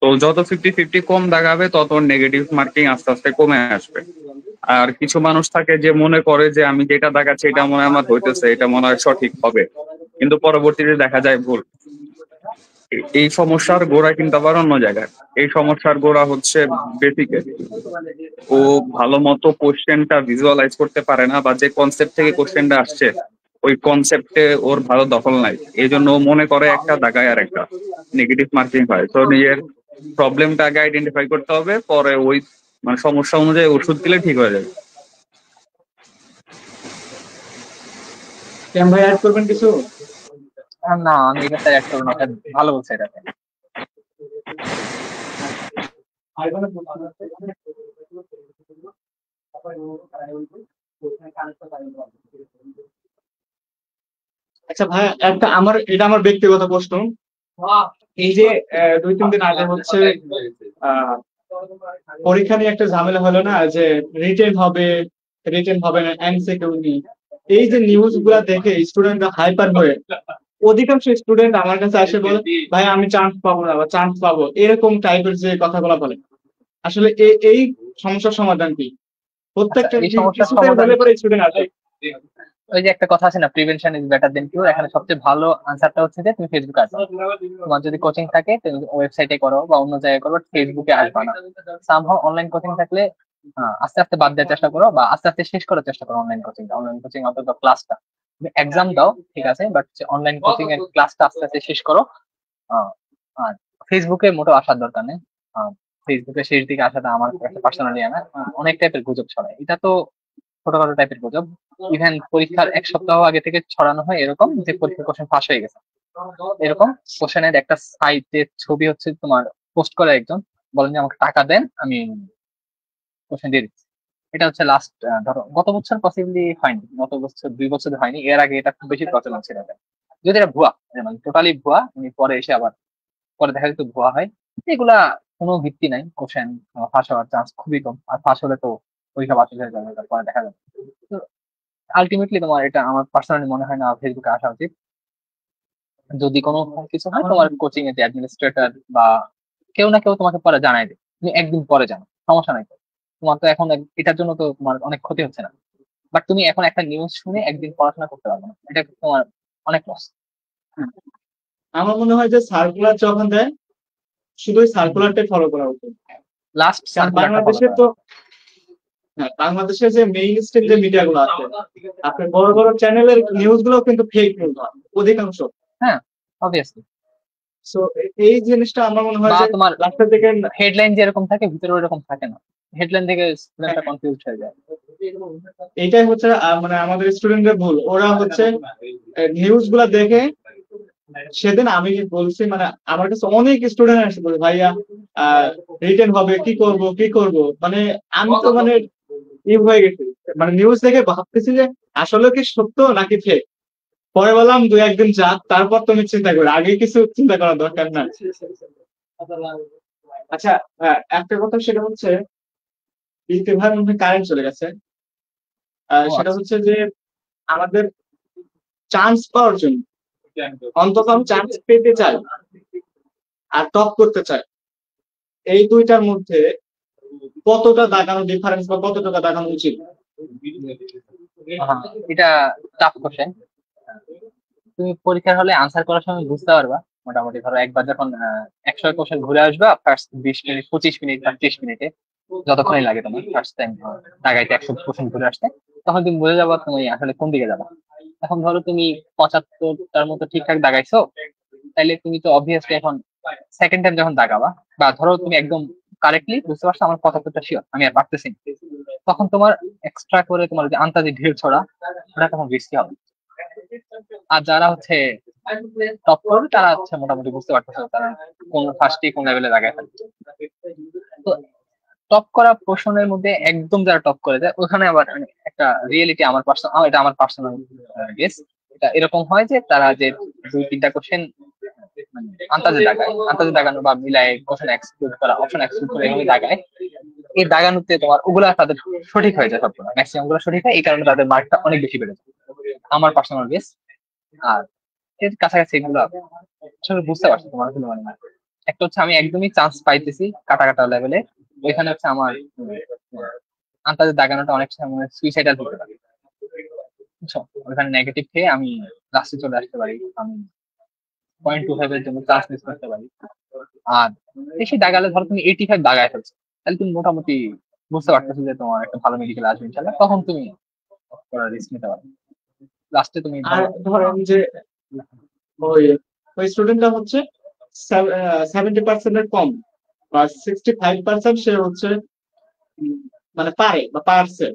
তো যত 50-50 কম দাগাবে তত নেগেটিভ মার্কিং আস্তে আস্তে কমে আসবে। আর কিছু মানুষ থাকে যে মনে করে যে আমি যেটা দেখাচ্ছি এটা মনে হয় আমার হইতেছে, এটা মনে হয় সঠিক হবে, কিন্তু পরবর্তীতে দেখা যায় ভুল। এই সমস্যার গোড়া কিন্তু আবার অন্য জায়গায়। এই সমস্যার গোড়া হচ্ছে বেসিকে ও ভালো মতো কোশ্চেনটা ভিজুয়ালাইজ করতে পারে না, বা যে কনসেপ্ট থেকে কোশ্চেনটা আসছে ওই কনসেপ্টে ওর ভালো দখল নাই, এই জন্য ও মনে করে একটা দাগায় আর একটা, নেগেটিভ মার্কিং হয়। তো নিজের প্রবলেমটা আগে আইডেন্টিফাই করতে হবে, পরে ওই মানে সমস্যা অনুযায়ী ওষুধ দিলে ঠিক হয়ে যাবে। শ্যাম ভাই অ্যাড করবেন কিছু? না, আমি এটাতে অ্যাড করবো না, এটা ভালো বলছে এটাতে। আচ্ছা ভাই, এটা আমার ব্যক্তিগত প্রশ্ন। এই যে 2-3 দিন আগে হচ্ছে পরীক্ষা নিয়ে একটা ঝামেলা হলো না, যে রিটেন হবে না, এমসিকিউ নিয়ে। এই যে নিউজ গুলা দেখে স্টুডেন্টরা হাইপার হয়ে, অধিকাংশ স্টুডেন্ট আমার কাছে আসে বলে ভাই আমি চান্স পাবো না বা চান্স পাবো, এরকম টাইপের যে কথাগুলো বলে। আসলে এই সমস্যার সমাধান কি? আচ্ছা, প্রত্যেকটা এই সমস্যার কিছুতে সমাধান হলে পরে স্টুডেন্ট আসে। ওই যে একটা কথা আছে না, প্রিভেনশন ইজ বেটার দেন কিউর। এখানে সবচেয়ে ভালো আনসারটা হচ্ছে যে তুমি ফেসবুকে আসো। তোমার যদি কোচিং থাকে তুমি ওয়েবসাইটে করো বা অন্য জায়গায় করো, ফেসবুকে আসবা না। সামহাও অনলাইন কোচিং থাকলে আস্তে আস্তে বাদ দেওয়ার চেষ্টা করো বা আস্তে আস্তে শেষ করার চেষ্টা করো অনলাইন কোচিং অন্তত ক্লাসটা। তুমি এক্সাম দাও ঠিক আছে, বাট অনলাইন কোচিং এর ক্লাসটা আস্তে আস্তে শেষ করো। আহ, আর ফেসবুকে মোটেও আসার দরকার নেই। ফেসবুকে শেষ দিকে আসাটা আমার একটা পার্সোনালি না, অনেক টাইপের গুজব ছড়ায়। এটা তো ছোটখাটো টাইপের গুজব। ইভেন পরীক্ষার এক সপ্তাহ আগে থেকে ছড়ানো হয় এরকম যে পরীক্ষার কোশ্চেন ফাঁস হয়ে গেছে। এরকম কোশ্চেনের একটা সাইটের ছবি হচ্ছে তোমার পোস্ট করে একজন, বলেন যে আমাকে টাকা দেন আমি কোশ্চেন দিয়ে দিচ্ছি। এটা হচ্ছে লাস্ট, ধরো গত বছর পসিবলি হয়নি, গত বছর 2 বছর হয়নি, এর আগে এটা খুব বেশি প্রচলন ছিল এটা। যদি এটা ভুয়া, মানে টোটালি ভুয়া, তুমি পরে এসে আবার পরে দেখা যেত ভুয়া হয়। এগুলা কোনো ভিত্তি নাই। কোশ্চেন ফাঁস হওয়ার চান্স খুবই কম, আর ফাঁস হলে তো পরীক্ষা বাতিল হয়ে যাবে, তারপরে দেখা যাবে। তো আলটিমেটলি তোমার এটা আমার পার্সোনালি মনে হয় না ফেসবুকে আসা উচিত। যদি কোনো কিছু হয় আমার তোমার কোচিং এর যে অ্যাডমিনিস্ট্রেটর বা কেউ না কেউ তোমাকে পরে জানাই দেবে, তুমি একদিন পরে জানো, সমস্যা নাই তো। তোমার তো এখন এটার জন্য তো তোমার অনেক ক্ষতি হচ্ছে না। বাট তুমি এখন একটা নিউজ শুনে একদিন পড়াশোনা করতে পারবে না, এটা তোমার অনেক লস। আমার মনে হয় যে সার্কুলার যখন দেয় শুধু ওই সার্কুলারটাই ফলো করা উচিত। লাস্ট কারণ সার্কুলারটা ফলো বাংলাদেশের করা। তো, হ্যাঁ, বাংলাদেশের যে মেইন স্ট্রিম যে মিডিয়া গুলো আছে, আপনার বড় বড় চ্যানেলের নিউজ গুলো কিন্তু ফেক নিউজ হয় অধিকাংশ। হ্যাঁ, অবভিয়াসলি। সো এই জিনিসটা আমার মনে হয় বা যে তোমার লাস্টের দিকে, হেডলাইন যেরকম থাকে ভিতরে ওরকম থাকে না, হেডলাইন থেকে স্টুডেন্টরা কনফিউজ হয়ে যায়। এইটাই হচ্ছে মানে আমাদের স্টুডেন্টদের ভুল। ওরা হচ্ছে নিউজ গুলা দেখে, সেদিন আমি বলছি মানে আমার কাছে অনেক স্টুডেন্ট আসে বলে ভাইয়া রিটেন হবে, কি করব কি করব, মানে আমি তো মানে হয়ে গেছি, মানে নিউজ দেখে ভাবতেছি যে আসলে কি সত্য নাকি ফেক। পরে বললাম 2-1 দিন যাক, তারপর তুমি চিন্তা করো, আগে কিছু চিন্তা করার দরকার না। আচ্ছা, একটা কথা সেটা হচ্ছে ভাই মনে কারেন্ট চলে গেছে। ও সেটা আচ্ছা। হচ্ছে যে আমাদের চান্স পাওয়ার জন্য, অন্তত আমি চান্স পেতে চাই আর টপ করতে চাই, এই দুইটার মধ্যে কতটা দাগানো ডিফারেন্স বা কত টাকা দাগানো উচিত? হ্যাঁ, এটা টাফ কোশ্চেন। তুমি পরীক্ষার হলে আনসার করার সময় বুঝতে পারবা মোটামুটি। ধরো একবার যখন 100 কোশ্চেন ঘুরে আসবা ফার্স্ট 20 মিনিট 25 মিনিট বা 30 মিনিটে, যতক্ষণই লাগে তোমার ফার্স্ট টাইম দাগাইতে 100 কোশ্চেন ঘুরে আসতে, তখন তুমি বুঝে যাবা তুমি আসলে কোন দিকে যাবা। এখন ধরো তুমি 75টার মতো ঠিকঠাক দাগাইছো, তাইলে তুমি তো অবভিয়াসলি এখন সেকেন্ড টাইম যখন দাগাবা, বা ধরো তুমি একদম কারেক্টলি বুঝতে পারছো আমার 75টা শিওর আমি আর পারতেছি না, তখন তোমার এক্সট্রা করে তোমার যে আন্তাজি ঢের ছড়া, ওটা তখন রিস্কি হবে। আর যারা হচ্ছে টপ করবে তারা হচ্ছে মোটামুটি বুঝতে পারতেছে তারা কোন ফার্স্টে কোন লেভেলে লাগায় ফেলবে। তো টপ করা প্রশ্নের মধ্যে একদম যারা টপ করে যায় ওখানে আবার মানে একটা রিয়েলিটি, আমার পার্সোনাল, এটা আমার পার্সোনাল গেস, এটা এরকম হয় যে তারা যে 2-3টা কোশ্চেন মানে আন্তাজে দাগানো বা মিলায় কোশ্চেন এক্সক্লুড করা, অপশন এক্সক্লুড করে এভাবে দাগায়, এই দাগানোতে তোমার ওগুলা তাদের সঠিক হয়ে যায়, সবগুলো ম্যাক্সিমাম গুলো সঠিক হয়, এই কারণে তাদের মার্কটা অনেক বেশি বেড়ে যায়, আমার পার্সোনাল গেস। আর এর কাছাকাছি এগুলো আসলে বুঝতে পারছি তোমার আসলে মানে না। একটা হচ্ছে আমি একদমই চান্স পাইতেছি কাটা কাটা লেভেলে, ওইখানে হচ্ছে আমার আন্তাজে দাগানোটা অনেক সময় সুইসাইডাল হতে পারে, বুঝছো? ওইখানে নেগেটিভ খেয়ে আমি লাস্টে চলে আসতে পারি, আমি 0.25 এর জন্য চান্স মিস করতে পারি। আর বেশি দাগালে ধরো তুমি 85 দাগায় ফেলছো, তাহলে তুমি মোটামুটি বুঝতে পারতেছো যে তোমার একটা ভালো মেডিকেল আসবে ইনশাল্লাহ, তখন তুমি রিস্ক নিতে পারো। লাস্টে তুমি আর ধরো ধরেন যে ওই ওই স্টুডেন্টটা হচ্ছে 70% এর কম বা 65% সে হচ্ছে উম, মানে পারে বা পারছে,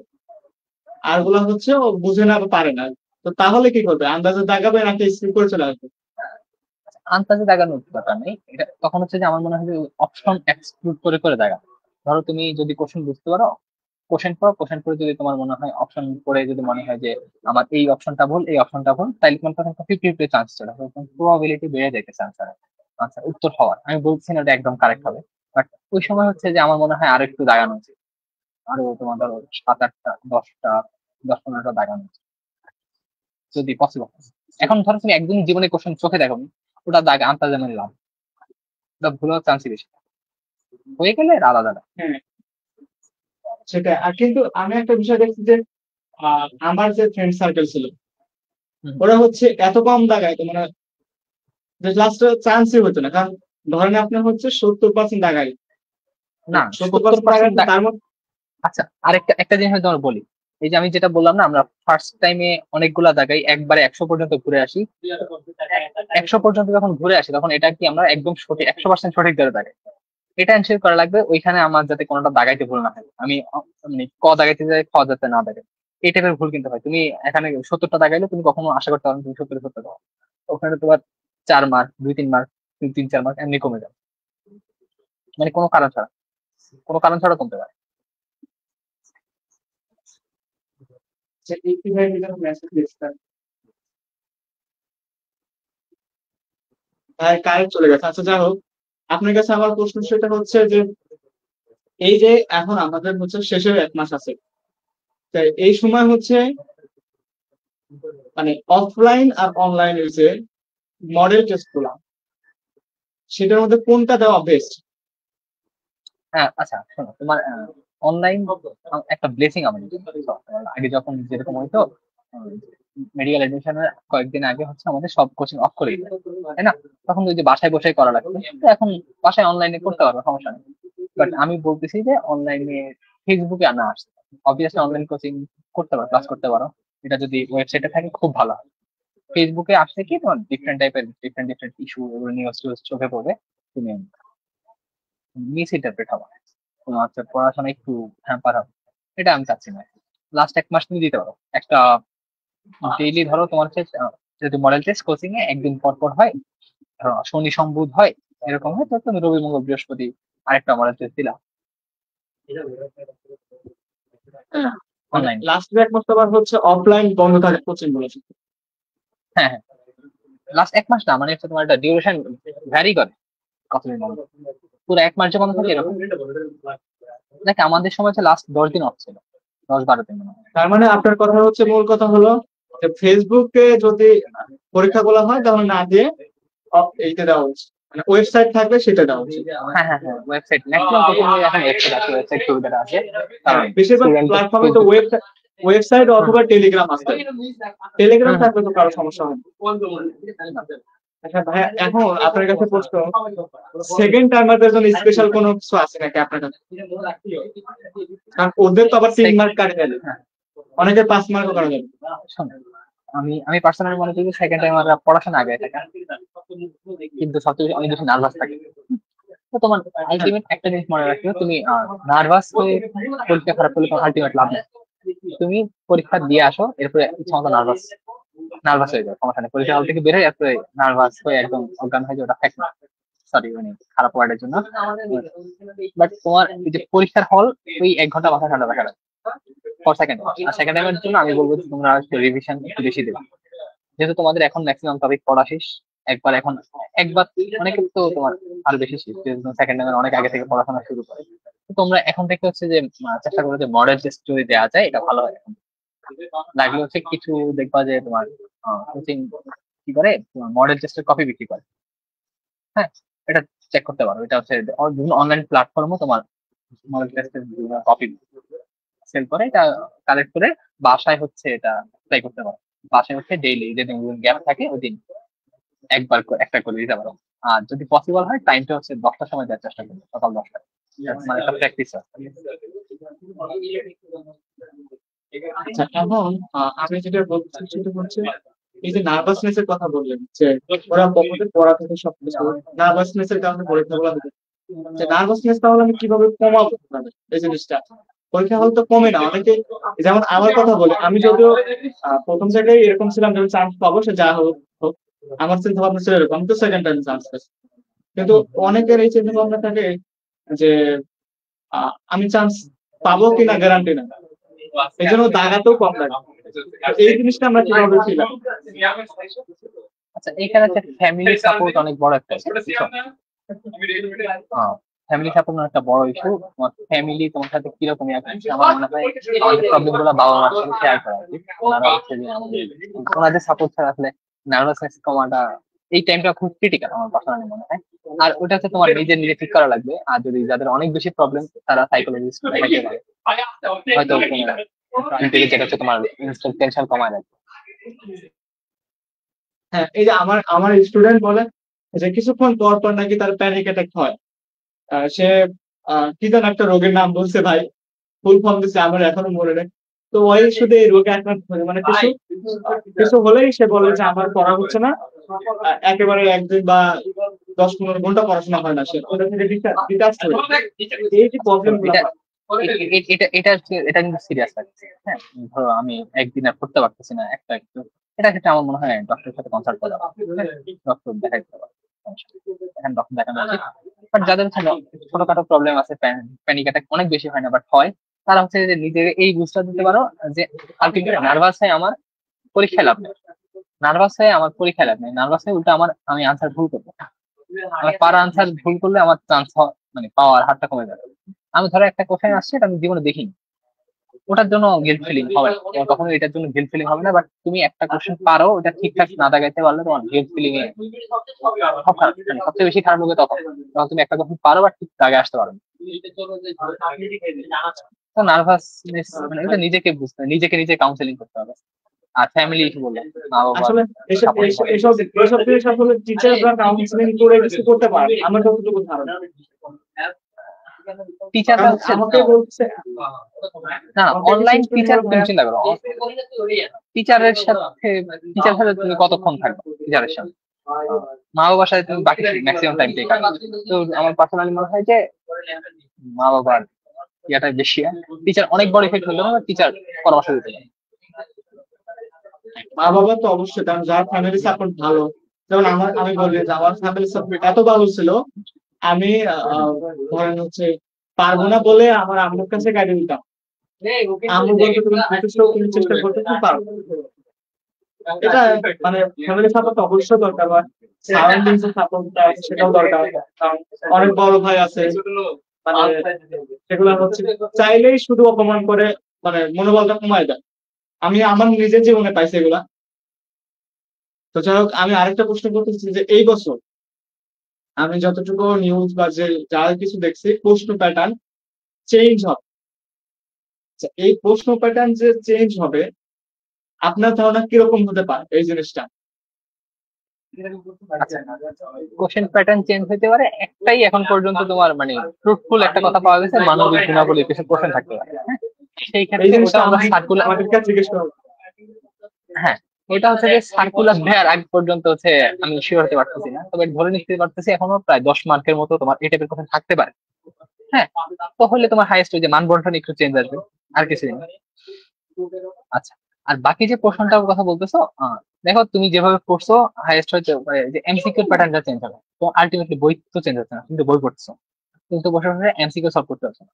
আর গুলা হচ্ছে ও বুঝে না বা পারে না। তো তাহলে কি করবে? আন্দাজে দাগাবে নাকি স্কিপ করে চলে আসবে? আন্তাজে দাগানোর ব্যাপার নেই, এটা তখন হচ্ছে যে আমার মনে হয় যে অপশন এক্সক্লুড করে করে দাগা। ধরো তুমি যদি কোশ্চেন বুঝতে পারো, কোশ্চেন পরে যদি তোমার মনে হয় অপশন পরে যদি মনে হয় যে আমার এই অপশনটা ভুল এই অপশনটা ভুল, তাহলে তোমার তখন 50-50 চান্স চলে আসবে, প্রবাবিলিটি বেড়ে যাইতেছে আনসার আনসার উত্তর হওয়ার। আমি বলছি না এটা একদম কারেক্ট হবে, বাট ওই সময় হচ্ছে যে আমার মনে হয় আরো একটু দাগানো উচিত, আরো তোমার ধরো 7-8টা 10টা 10-15টা দাগানো উচিত। যদি পসিবল। এখন ধরো তুমি একদিন জীবনে কোশ্চেন চোখে দেখো, ওটা দাগ আনতে লাভ, ওটা ভুল হওয়ার চান্সই বেশি। হয়ে গেলে এটা আলাদা। হ্যাঁ, সেটাই। আর কিন্তু আমি একটা বিষয় দেখছি যে আমার যে ফ্রেন্ড সার্কেল ছিল, হুম। ওরা হচ্ছে এত কম দাগায়, তো মানে লাস্টে চান্সই হতো না। কারণ ধরেন আপনার হচ্ছে 70% দাগাই, না 70% দাগাই 70% তার মধ্যে। আচ্ছা, আরেকটা জিনিস আমি তোমার বলি, এই যে আমি যেটা বললাম না, আমরা ফার্স্ট টাইমে অনেকগুলা জায়গায় একবারে 100 পর্যন্ত ঘুরে আসি। 100 পর্যন্ত যখন ঘুরে আসি তখন এটা কি আমরা একদম সঠিক 100% সঠিক ধরে দাগাই, এটা এনশিওর করা লাগবে ওইখানে আমার যাতে কোনোটা দাগাইতে ভুল না হয়। আমি মানে ক দাগাইতে যাই, খ যাতে না দাগাই, এই টাইপের ভুল কিন্তু হয়। তুমি এখানে 70টা দাগাইলে তুমি কখনো আশা করতে পারো না তুমি 70 দাও, ওখানে তোমার 4 মার্ক, 2-3 মার্ক, 3-4 মার্ক এমনি কমে যাবে, মানে কোনো কারণ ছাড়া কমতে পারে। যে এইভাবে বিভিন্ন মেসেজ দিচ্ছেন, তাই কারেন্ট চলে গেছে। আচ্ছা, যাই হোক, আপনার কাছে আমার প্রশ্ন সেটা হচ্ছে যে এই যে এখন আমাদের হচ্ছে শেষের 1 মাস আছে, তাই এই সময় হচ্ছে মানে অফলাইন আর অনলাইন যে মডেল টেস্ট গুলা, সেটার মধ্যে কোনটা দেওয়া বেস্ট? হ্যাঁ আচ্ছা শোনো, তোমার অনলাইন একটা ব্লেসিং আমাদের জন্য। তো, আগে যখন যেরকম হইতো মেডিকেল এডমিশনের কয়েকদিন আগে হচ্ছে আমাদের সব কোচিং অফ করে দিত, তাই না? তখন ওই যে বাসায় বসে করা লাগতো, তো এখন বাসায় অনলাইনে করতে পারবো, সমস্যা নেই। বাট আমি বলতেছি যে অনলাইনে ফেসবুকে আনা আসছে, অবভিয়াসলি অনলাইন কোচিং করতে পারো, ক্লাস করতে পারো, এটা যদি ওয়েবসাইটে থাকে খুব ভালো হয়। ফেসবুকে আসলে কি তোমার ডিফারেন্ট টাইপের ডিফারেন্ট ইস্যু, এগুলো নিউজ টিউজ চোখে পড়বে, তুমি মিস ইন্টারপ্রেট হবে, তোমার হচ্ছে পড়াশোনা একটু হ্যাম্পার হবে। এটা আমি চাচ্ছি না। লাস্ট 1 মাস তুমি দিতে পারো একটা ডেইলি, ধরো তোমার হচ্ছে যদি মডেল টেস্ট কোচিং এ একদিন পর পর হয়, ধরো শনি সোম বুধ হয়, এরকম হয়, তো তুমি রবি মঙ্গল বৃহস্পতি আরেকটা মডেল টেস্ট দিলা মানে অনলাইন। লাস্ট 1 মাস তো আবার হচ্ছে অফলাইন বন্ধ থাকে কোচিং গুলো। হ্যাঁ হ্যাঁ, লাস্ট 1 মাস না, মানে হচ্ছে তোমার একটা ডিউরেশন ভ্যারি করে, কতদিন বন্ধ, পুরো 1 মাস যে বন্ধ থাকে এরকম। দেখ আমাদের সময় হচ্ছে লাস্ট 10 দিন অফ ছিল, 10-12 দিন মনে হয়। তার মানে আপনার কথা হচ্ছে, মূল কথা হলো যে ফেসবুকে যদি পরীক্ষাগুলো হয় তাহলে না দিয়ে এইটা দেওয়া উচিত, মানে ওয়েবসাইট থাকবে সেটা দেওয়া উচিত। হ্যাঁ হ্যাঁ হ্যাঁ, ওয়েবসাইট ম্যাক্সিমাম কোচিং এর এখন ওয়েবসাইট আছে, ওয়েবসাইট সুবিধাটা আছে, কারণ বেশিরভাগ স্টুডেন্ট প্ল্যাটফর্মে তো ওয়েবসাইট অথবা টেলিগ্রাম আছে। টেলিগ্রাম থাকলে তো কারো সমস্যা হয় না। আচ্ছা ভাইয়া, এখন আপনার কাছে প্রশ্ন, সেকেন্ড টাইমারদের জন্য স্পেশাল কোনো কিছু আছে নাকি আপনার কাছে? কারণ ওদের তো আবার 3 মার্ক কাটে যাবে, অনেকে 5 মার্কও কাটা যাবে। আমি পার্সোনালি মনে করি সেকেন্ড টাইম আমরা পড়াশোনা আগে থাকে, কিন্তু সবচেয়ে অনেক বেশি নার্ভাস থাকে। তো তোমার আলটিমেট একটা জিনিস মনে রাখিও, তুমি নার্ভাস হয়ে পরীক্ষা খারাপ করলে তোমার আলটিমেট লাভ নেই। তুমি পরীক্ষা দিয়ে আসো, এরপরে ইচ্ছা মতো নার্ভাস হয়ে যাও, সমস্যা নেই, পরীক্ষা হল থেকে বের হয়ে এরপরে নার্ভাস হয়ে একদম অজ্ঞান হয়ে যাও, ওটা ফ্যাক্ট না, সরি মানে খারাপ ওয়ার্ডের জন্য। বাট তোমার এই যে পরীক্ষার হল, ওই 1 ঘন্টা মাথা ঠান্ডা রাখা লাগে ফর সেকেন্ড। আর সেকেন্ড টাইমের জন্য আমি বলবো যে তোমরা রিভিশন একটু বেশি দেবে, যেহেতু তোমাদের এখন ম্যাক্সিমাম টপিক পড়া শেষ। এখন একবার অনেকে তো তোমার আরো বেশি শেষ, সেকেন্ড টাইমের অনেক আগে থেকে পড়াশোনা শুরু করে। তো তোমরা এখন থেকে হচ্ছে যে চেষ্টা করো যে মডেল টেস্ট যদি দেওয়া যায় এটা ভালো হয়। এখন লাগলে হচ্ছে কিছু দেখবা যে তোমার কোচিং কি করে, তোমার মডেল টেস্টের কপি বিক্রি করে। হ্যাঁ, এটা চেক করতে পারো, এটা হচ্ছে বিভিন্ন অনলাইন প্ল্যাটফর্মও তোমার মডেল টেস্টের কপি সেল করে, এটা কালেক্ট করে বাসায় হচ্ছে এটা ট্রাই করতে পারো। বাসায় হচ্ছে ডেইলি যেদিন গ্যাপ থাকে ওই দিন একটা করে দিতে পারো। আর যদি পসিবল হয় টাইমটা হচ্ছে 10টার সময় দেওয়ার চেষ্টা করবে, সকাল 10টায়, মানে একটা প্র্যাকটিস। আচ্ছা, এখন আমি যেটা বলছি সেটা হচ্ছে এই যে নার্ভাসনেস এর কথা বললেন, যে ওরা পকেটে পড়া থেকে সবকিছু নার্ভাসনেস এর কারণে পরীক্ষাগুলো দিতে, যে নার্ভাসনেস তাহলে আমি কিভাবে কমাবো? মানে এই জিনিসটা পরীক্ষা হল তো কমে না অনেকে। যেমন আমার কথা বলে, আমি যদিও প্রথম জায়গায় এরকম ছিলাম যে চান্স পাবো, সে যা হোক হোক, আমার চিন্তা ভাবনা ছিল এরকম, আমি তো সেকেন্ড টাইম চান্স পাইছি। কিন্তু অনেকের এই চিন্তা ভাবনা থাকে যে আমি চান্স পাবো কিনা গ্যারান্টি না, এই জন্য দাগাতেও কম লাগে। এই জিনিসটা আমরা কিভাবে ছিলাম? আচ্ছা, এখানে হচ্ছে ফ্যামিলি সাপোর্ট অনেক বড় একটা ইস্যু, বুঝছো? ফ্যামিলি সাপোর্ট একটা বড় ইস্যু। তোমার ফ্যামিলি তোমার সাথে কিরকম আছে আমার মনে হয় আমাদের প্রবলেম গুলো বাবা মার সাথে শেয়ার করা উচিত। ওনারা হচ্ছে যে ওনাদের সাপোর্ট ছাড়া আসলে নার্ভাসনেস কমাটা এই টাইমটা খুব ক্রিটিক্যাল আমার পার্সোনালি মনে হয়। আর ওটা হচ্ছে তোমার নিজে ঠিক করা লাগবে। আর যদি যাদের অনেক বেশি প্রবলেম তারা সাইকোলজিস্ট দেখাতে পারে, হয়তো যেটা হচ্ছে তোমার ইনস্ট্যান্ট টেনশন কমায় রাখবে। হ্যাঁ, এই যে আমার স্টুডেন্ট বলে যে কিছুক্ষণ পর পর নাকি তার প্যানিক অ্যাটাক হয়। সে কি যেন একটা রোগের নাম বলছে ভাই, ফুল ফর্ম দিচ্ছে আমার এখনো মনে নেই। তো ওই শুধু এই রোগে আক্রান্ত হয়ে মানে কিছু হলেই সে বলে যে আমার পড়া হচ্ছে না, একেবারে একদিন বা 10-15 ঘন্টা পড়াশোনা হয় না, সে ওটা থেকে ডিটাচ হয়ে যায়। এই যে প্রবলেম গুলো এটা কিন্তু সিরিয়াস লাগছে। হ্যাঁ, ধরো আমি একদিন আর পড়তে পারতেছি না একটা একটু, এটা ক্ষেত্রে আমার মনে হয় ডক্টরের সাথে কনসাল্ট করা, ডক্টর দেখাইতে হবে, এখন ডক্টর দেখানো উচিত। বাট যাদের ছোটখাটো প্রবলেম আছে, প্যানিক অ্যাটাক অনেক বেশি হয় না বাট হয়, তারা হচ্ছে যে নিজেকে এই বুঝটা দিতে পারো যে আলটিমেটলি নার্ভাস হয় আমার পরীক্ষায় লাভ নেই, নার্ভাস হয়ে আমার পরীক্ষায় লাভ নেই, নার্ভাস হয়ে উল্টা আমি আনসার ভুল করবো, আমার পারা আনসার ভুল করলে আমার চান্স মানে পাওয়ার হারটা কমে যাবে। আমি ধরো একটা কোশ্চেন আসছে এটা আমি জীবনে দেখিনি, ওটার জন্য গিল্ট ফিলিং হবে না, তোমার কখনো এটার জন্য গিল্ট ফিলিং হবে না। বাট তুমি একটা কোশ্চেন পারো, ওটা ঠিকঠাক না দাগাইতে পারলে তোমার গিল্ট ফিলিং এ সব খারাপ, মানে সবচেয়ে বেশি খারাপ হবে তখন যখন তুমি একটা কোশ্চেন পারো বাট ঠিক দাগে আসতে পারো না। তো নার্ভাসনেস মানে এটা নিজেকে বুঝতে, নিজে কাউন্সেলিং করতে হবে। আর ফ্যামিলি ইস্যু বললাম, মা বাবা আসলে এসব জিনিস আসলে টিচাররা কাউন্সিলিং করে কিছু করতে পারে, আমার যতটুকু ধারণা। টিচাররা আমাকে বলছে না, অনলাইন টিচার তুমি চিন্তা করো, টিচারের সাথে তুমি কতক্ষণ থাকবে টিচারের সাথে, মা বাবার সাথে তুমি বাকি ম্যাক্সিমাম টাইম থেকে কাটাবে। তো আমার পার্সোনালি মনে হয় যে মা বাবার ইয়াটা বেশি, টিচার অনেক বড় ইফেক্ট হলো না, টিচার পরামর্শ দিতে পারে। মা বাবা তো অবশ্যই, কারণ যার ফ্যামিলি সাপোর্ট ভালো, যেমন আমি বলি যে আমার ফ্যামিলি সাপোর্ট এত ভালো ছিল, আমি ধরেন হচ্ছে পারবো না বলে আমার আম্মুর কাছে গাড়ি দিতাম, আম্মু বলতো তুমি তুমি চেষ্টা করতে তুমি পারবে। এটা মানে ফ্যামিলি সাপোর্ট অবশ্যই দরকার, বা সারাউন্ডিংস এর সাপোর্টটা সেটাও দরকার, কারণ অনেক বড় ভাই আছে মানে সেগুলো হচ্ছে চাইলেই শুধু অপমান করে, মানে মনোবলটা কমায় দেয়। আমি আমার নিজের জীবনে পাইছি এগুলা। তো যাই হোক, আমি আরেকটা প্রশ্ন করতেছি যে এই বছর আমি যতটুকু নিউজ বা যে যা কিছু দেখছি, প্রশ্ন প্যাটার্ন চেঞ্জ হবে। এই প্রশ্ন প্যাটার্ন যে চেঞ্জ হবে, আপনার ধারণা কিরকম হতে পারে এই জিনিসটা? কোশ্চেন প্যাটার্ন চেঞ্জ হতে পারে, একটাই এখন পর্যন্ত তোমার মানে ফ্রুটফুল একটা কথা পাওয়া গেছে, মানবিক গুণাবলীর কিছু কোশ্চেন থাকতে পারে। সেই ক্ষেত্রে ওটা আমরা সার্কুলার, আমাদের কাছে জিজ্ঞেস করো। হ্যাঁ ওটা হচ্ছে যে সার্কুলার দেওয়ার আগ পর্যন্ত হচ্ছে আমি শিওর হতে পারতেছি না, তবে ধরে নিতে পারতেছি এখনো প্রায় 10 মার্কের মতো তোমার এই টাইপের কোশ্চেন থাকতে পারে। হ্যাঁ, তাহলে তোমার হাইয়েস্ট ওই যে মান বন্টন একটু চেঞ্জ আসবে, আর কিছু না। আচ্ছা, আর বাকি যে প্রশ্নটার কথা বলতেছো, দেখো তুমি যেভাবে পড়ছো হাইয়েস্ট হয়তো যে এমসিকিউ প্যাটার্নটা চেঞ্জ হবে, তো আলটিমেটলি বই তো চেঞ্জ হচ্ছে না, কিন্তু বই পড়ছো কিন্তু বসে বসে এমসিকিউ সলভ করতে পারছো না,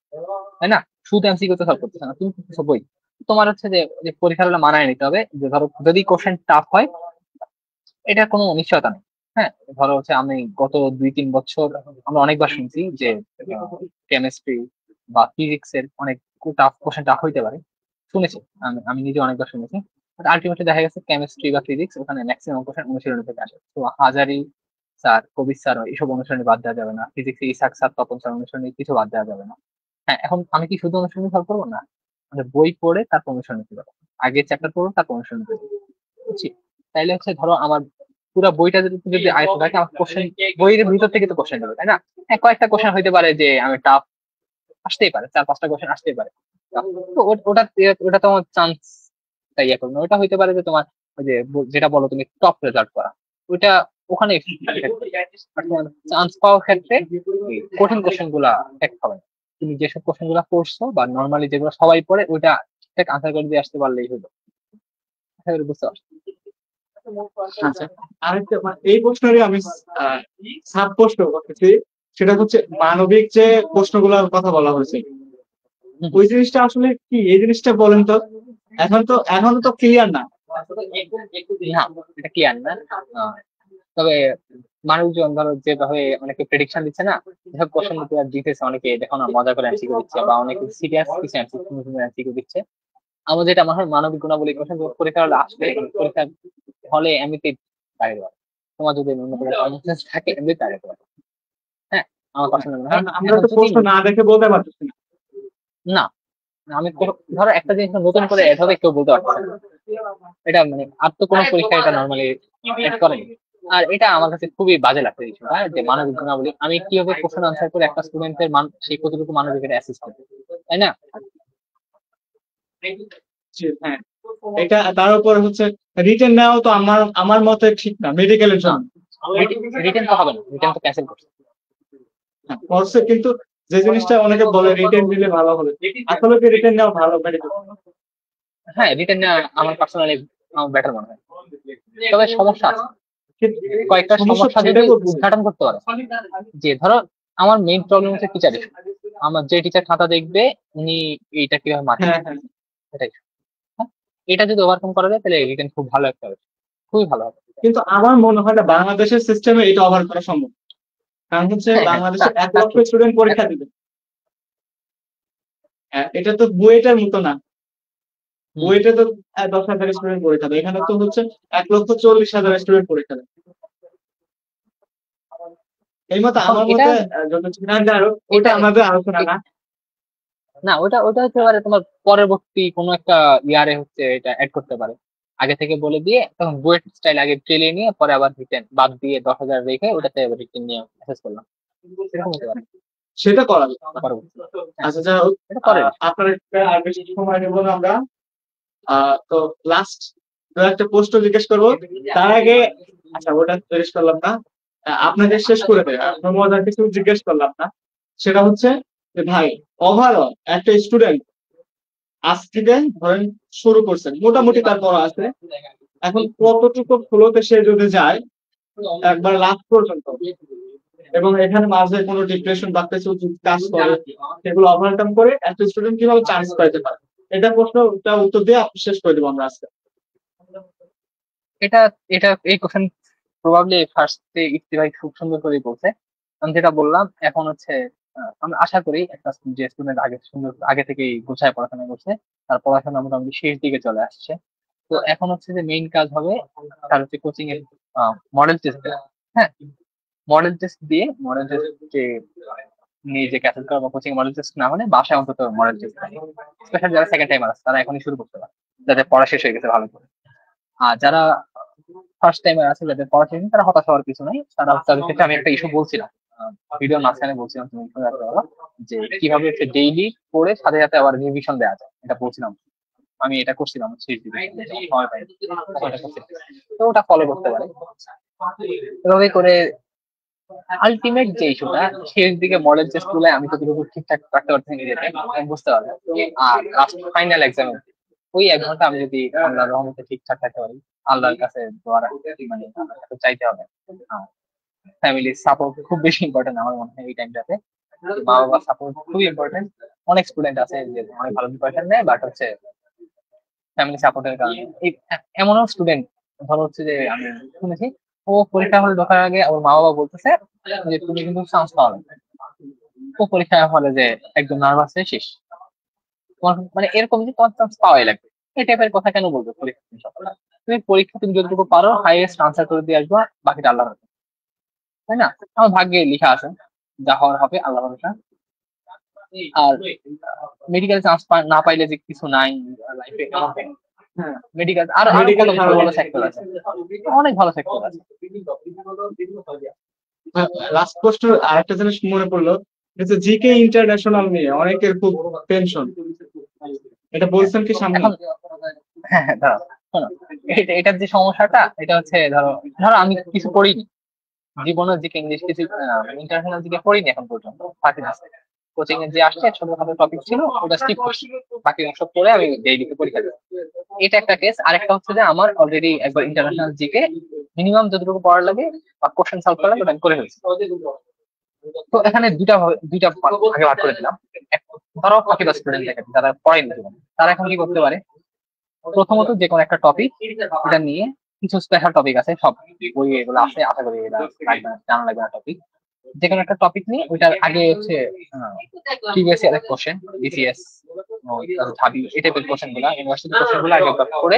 তাই না? শুধু এমসিকিউ তো সলভ করতেছো না, তুমি পড়তেছো বই। তোমার হচ্ছে যে পরীক্ষার হলে মানায় নিতে হবে যে ধরো যদি কোশ্চেন টাফ হয়, এটা কোনো নিশ্চয়তা নেই। হ্যাঁ, ধরো হচ্ছে আমি গত 2-3 বছর আমরা অনেকবার শুনছি যে কেমিস্ট্রি বা ফিজিক্স এর অনেক টাফ কোশ্চেন টাফ হইতে পারে, শুনেছি, আমি নিজে অনেকবার শুনেছি। আলটিমেটলি দেখা গেছে কেমিস্ট্রি বা ফিজিক্স ওখানে ম্যাক্সিমাম কোশ্চেন অনুশীলনী থেকে আসে। তো হাজারি স্যার, কবির স্যার এইসব অনুশীলনী বাদ দেওয়া যাবে না, physics Ishak sir, Tapan sir অনুশীলনী কিছু বাদ দেওয়া যাবে না। হ্যাঁ, এখন আমি কি শুধু অনুশীলনী সলভ করবো না, মানে বই পড়ে তারপর অনুশীলনী করবো, আগে চ্যাপ্টার পড়বো তারপর অনুশীলনী করবো, বুঝছি? তাইলে হচ্ছে ধরো আমার পুরো বইটা যদি আয়ত্ত থাকে, আমার কোশ্চেন বইয়ের ভিতর থেকে তো কোশ্চেন দেবে, তাই না? হ্যাঁ, কয়েকটা কোশ্চেন হইতে পারে যে আমি টাফ আসতেই পারে, 4-5টা কোশ্চেন আসতেই পারে, তো ওটা তোমার চান্স ইয়ে করবে না। ওটা হইতে পারে যে তোমার ওই যে যেটা বলো তুমি টপ রেজাল্ট করা, ওইটা ওখানে তোমার চান্স পাওয়ার ক্ষেত্রে কঠিন কোশ্চেন গুলা এক হবে না। তুমি যেসব কোশ্চেন গুলা পড়ছো বা নর্মালি যেগুলো সবাই পড়ে ওইটা ঠিক আনসার করে দিয়ে আসতে পারলেই হলো। বুঝতে পারছো? আচ্ছা, আরেকটা এই প্রশ্নেরই আমি সাব প্রশ্ন করতেছি, সেটা হচ্ছে মানবিক যে প্রশ্নগুলোর কথা বলা হয়েছে, ওই জিনিসটা আসলে কি? এই জিনিসটা বলেন তো, এখনো তো ক্লিয়ার না। না, এটা ক্লিয়ার না, তবে মানুষজন ধরো যেভাবে অনেকে প্রেডিকশন দিচ্ছে না কোশ্চেন দিতেছে অনেকে, দেখো না মজা করে এমসিকিউ দিচ্ছে, বা অনেকে সিরিয়াস কিছু এমসিকিউ দিচ্ছে। আমার যেটা মনে হয় মানবিক গুণাবলী কোশ্চেন পরীক্ষা হলে আসলে পরীক্ষা হলে এমনিতে দাঁড়িয়ে দেওয়া, তোমার যদি কমন সেন্স থাকে এমনি দাঁড়িয়ে দেওয়া। হ্যাঁ, আমার পছন্দ মনে হয়। কারণ আমরা এখন তো যদি প্রশ্ন না দেখে বলতে পারতেছি না। না, আমি ধরো একটা জিনিস নতুন করে অ্যাড হবে, কেউ বলতে পারছে না। এটা মানে আর তো কোনো পরীক্ষা এটা নর্মালি অ্যাড করেনি। আর এটা আমার কাছে খুবই বাজে লাগছে এই বিষয়টা, যে মানবিক গুণাবলী আমি কিভাবে কোশ্চেন আনসার করে একটা স্টুডেন্টের মান সেই কতটুকু মানবিক এটা অ্যাসেস করবে, তাই না? হ্যাঁ, এটা তার উপর হচ্ছে রিটেন নেওয়া তো আমার আমার মতে ঠিক না মেডিকেলের না, জন্য। রিটেন তো হবে না, রিটেন তো ক্যান্সেল করছে। হ্যাঁ, করছে, কিন্তু যে জিনিসটা অনেকে বলে রিটেন দিলে ভালো হবে, আসলে কি রিটেন নেওয়া ভালো মেডিকেল? হ্যাঁ, রিটেন আমার পার্সোনালি আমার বেটার মনে হয়, তবে সমস্যা আছে, কয়েকটা সমস্যা সমস্যা যদি সেটাই বলতেছি। উদ্ঘাটন করতে পারে। যে ধরো আমার মেইন প্রবলেম হচ্ছে টিচার ইস্যু। আমার যে টিচার খাতা দেখবে উনি এইটা কিভাবে মার্কিং হ্যাঁ, করবে, হ্যাঁ, এটাই। হ্যাঁ, এটা যদি ওভারকাম করা যায় তাহলে রিটেন খুব ভালো একটা হবে, খুবই ভালো হবে। কিন্তু আমার মনে হয় না বাংলাদেশের সিস্টেমে এটা ওভার করা সম্ভব। কারণ হচ্ছে হ্যাঁ, হ্যাঁ, বাংলাদেশে 1 লক্ষ ঠিক। স্টুডেন্ট পরীক্ষা দিবে। হ্যাঁ, এটা তো বুয়েটের মতো না। হুম। বুয়েটে তো 10,000 স্টুডেন্ট পরীক্ষা দেয়, এখানে তো হচ্ছে 1,40,000 স্টুডেন্ট পরীক্ষা দেয়। এই মতো এখন আমার এটা মতে যত চিন্তা আরো ওটা এটা আমাদের আলোচনা না। না, ওটা ওটা হতে পারে তোমার পরবর্তী কোনো একটা ইয়ারে হচ্ছে এটা অ্যাড করতে পারে, আগে থেকে বলে দিয়ে তখন বুয়েট স্টাইল আগে ট্রেলিয়ে নিয়ে পরে আবার রিটেন বাদ দিয়ে 10,000 রেখে ওটাতে আবার রিটেন নিয়ে অ্যাসেস করলাম, এরকম হতে পারে সেটা করা যাবে। পরবর্তী। হ্যাঁ, আচ্ছা, যাই হোক, এটা পরে। আপনার আর বেশি সময় নেব না আমরা। তো লাস্ট একটা প্রশ্ন জিজ্ঞেস করবো, তার আগে আচ্ছা ওটা জিজ্ঞেস করলাম না, আপনাকে শেষ করে দেয় আপনার মজার কিছু জিজ্ঞেস করলাম না। সেটা হচ্ছে যে ভাই, ওভারঅল একটা স্টুডেন্ট আজ থেকে ধরেন শুরু করছেন, মোটামুটি তার পড়া আছে, এখন কতটুকু ফ্লোতে সে যদি যায় একবার লাস্ট পর্যন্ত, এবং এখানে মাঝে কোনো ডিপ্রেশন বা কিছু যদি কাজ করে, সেগুলো ওভারকাম করে একটা স্টুডেন্ট কিভাবে চান্স পাইতে পারে, এটা প্রশ্নটা উত্তর দিয়ে আপনি শেষ করে দেবো আমরা আজকে। এটা এটা এই কোশ্চেন প্রবাবলি ফার্স্টে ইফতি ভাই খুব সুন্দর করে বলছে। আমি যেটা বললাম এখন হচ্ছে আমি আশা করি একটা যে স্টুডেন্ট আগে সুন্দর আগে থেকেই গোছায় পড়াশোনা করছে, তার পড়াশোনা মোটামুটি শেষ দিকে চলে আসছে। তো এখন হচ্ছে যে মেইন কাজ হবে তার হচ্ছে কোচিং এর মডেল টেস্ট। হ্যাঁ, মডেল টেস্ট যে নিয়ে যে ক্যাসেট করা বা কোচিং মডেল টেস্ট না হলে বাসায় অন্তত মডেল টেস্ট, স্পেশাল যারা সেকেন্ড টাইমার আছে তারা এখনই শুরু করতে পারে, যাদের পড়া শেষ হয়ে গেছে ভালো করে। আর যারা ফার্স্ট টাইমার আছে যাদের পড়া শেষ হয়নি, তারা হতাশ হওয়ার কিছু নাই। তাদের ক্ষেত্রে আমি একটা ইস্যু বলছিলাম, ভিডিওর মাঝখানে বলছিলাম, তুমি শুনে রাখতে পারো, যে কিভাবে হচ্ছে ডেইলি পড়ে সাথে সাথে আবার রিভিশন দেওয়া যায়, এটা বলছিলাম। আমি এটা করছিলাম শেষ দিকে, সময় পাই তখন এটা করছিলাম। তো ওটা ফলো করতে পারে, এভাবে করে আলটিমেট যে ইস্যুটা শেষ দিকে মডেল টেস্ট গুলো আমি যতটুকু ঠিকঠাক রাখতে পারছি নিজেকে, আমি বুঝতে পারবো। আর লাস্ট ফাইনাল এক্সামে ওই 1 ঘন্টা আমি যদি আল্লাহর রহমতে ঠিকঠাক থাকতে পারি, আল্লাহর কাছে দোয়া মানে আল্লাহর কাছে চাইতে হবে। ফ্যামিলির সাপোর্ট খুব বেশি ইম্পর্টেন্ট আমার মনে হয় এই টাইমটাতে, মা বাবার সাপোর্ট খুবই ইম্পর্টেন্ট। অনেক স্টুডেন্ট আছে যে অনেক ভালো প্রিপারেশন নেয়, বাট হচ্ছে ফ্যামিলি সাপোর্টের কারণে এমনও স্টুডেন্ট ধরো হচ্ছে যে আমি শুনেছি, ও পরীক্ষা হলে ঢোকার আগে ওর মা বাবা বলতেছে যে তুমি কিন্তু চান্স পাওয়া যাবে, ও পরীক্ষা হলে যে একদম নার্ভাস হয়ে শেষ, তোমার মানে এরকম যে তোমার চান্স পাওয়াই লাগবে, এই টাইপের কথা কেন বলবে পরীক্ষা? তুমি পরীক্ষা তুমি যতটুকু পারো হাইয়েস্ট আনসার করে দিয়ে আসবা, বাকিটা আল্লাহর হাতে, তাই না? আমার ভাগ্যে লেখা আছে, যা হওয়ার হবে আল্লাহ ভরসা। আর মেডিকেল চান্স না পাইলে যে কিছু নাই লাইফে, হ্যাঁ, মেডিকেল আরো আরো মেডিকেল কত ভালো ভালো সেক্টর আছে, অনেক ভালো সেক্টর আছে। লাস্ট প্রশ্ন আরেকটা জিনিস মনে পড়লো, জিকে ইন্টারন্যাশনাল নিয়ে অনেকের খুব টেনশন, এটা বলছেন কি সামনে? এখন হ্যাঁ, হ্যাঁ, ধরো শোনো, এটার যে সমস্যাটা এটা হচ্ছে, ধরো ধরো আমি কিছু পড়িনি জীবনে, জিকে ইংলিশ কিছু ইন্টারন্যাশনাল জিকে পড়িনি এখন পর্যন্ত, ফার্স্ট আছে কোচিং এর যে আসছে ছোটখাটো টপিক ছিল ওটা স্কিপ করছি, বাকি অংশ পড়ে আমি ডেইলি পরীক্ষা দিই। এটা একটা কেস। আরেকটা হচ্ছে যে আমার অলরেডি একবার ইন্টারন্যাশনাল জিকে মিনিমাম যতটুকু পড়ার লাগে বা কোশ্চেন সলভ করা লাগে ওটা আমি করে ফেলছি। তো এখানে দুইটা ভাগে ভাগ করে দিলাম। ধরো ফাঁকিবাজ স্টুডেন্ট দেখেন যারা পড়াই না জীবনে, তারা এখন কি করতে পারে, প্রথমত যে কোনো একটা টপিক এটা নিয়ে, কিছু স্পেশাল টপিক আছে সব বই এগুলো আছে, আশা করি এটা লাগবে না, জানা লাগবে না টপিক, যে কোনো একটা টপিক নিয়ে ওইটার আগে হচ্ছে প্রিভিয়াস ইয়ারের কোশ্চেন, বিসিএস ঢাবি এই টাইপের কোশ্চেন গুলা, ইউনিভার্সিটি কোশ্চেন গুলো আগে করে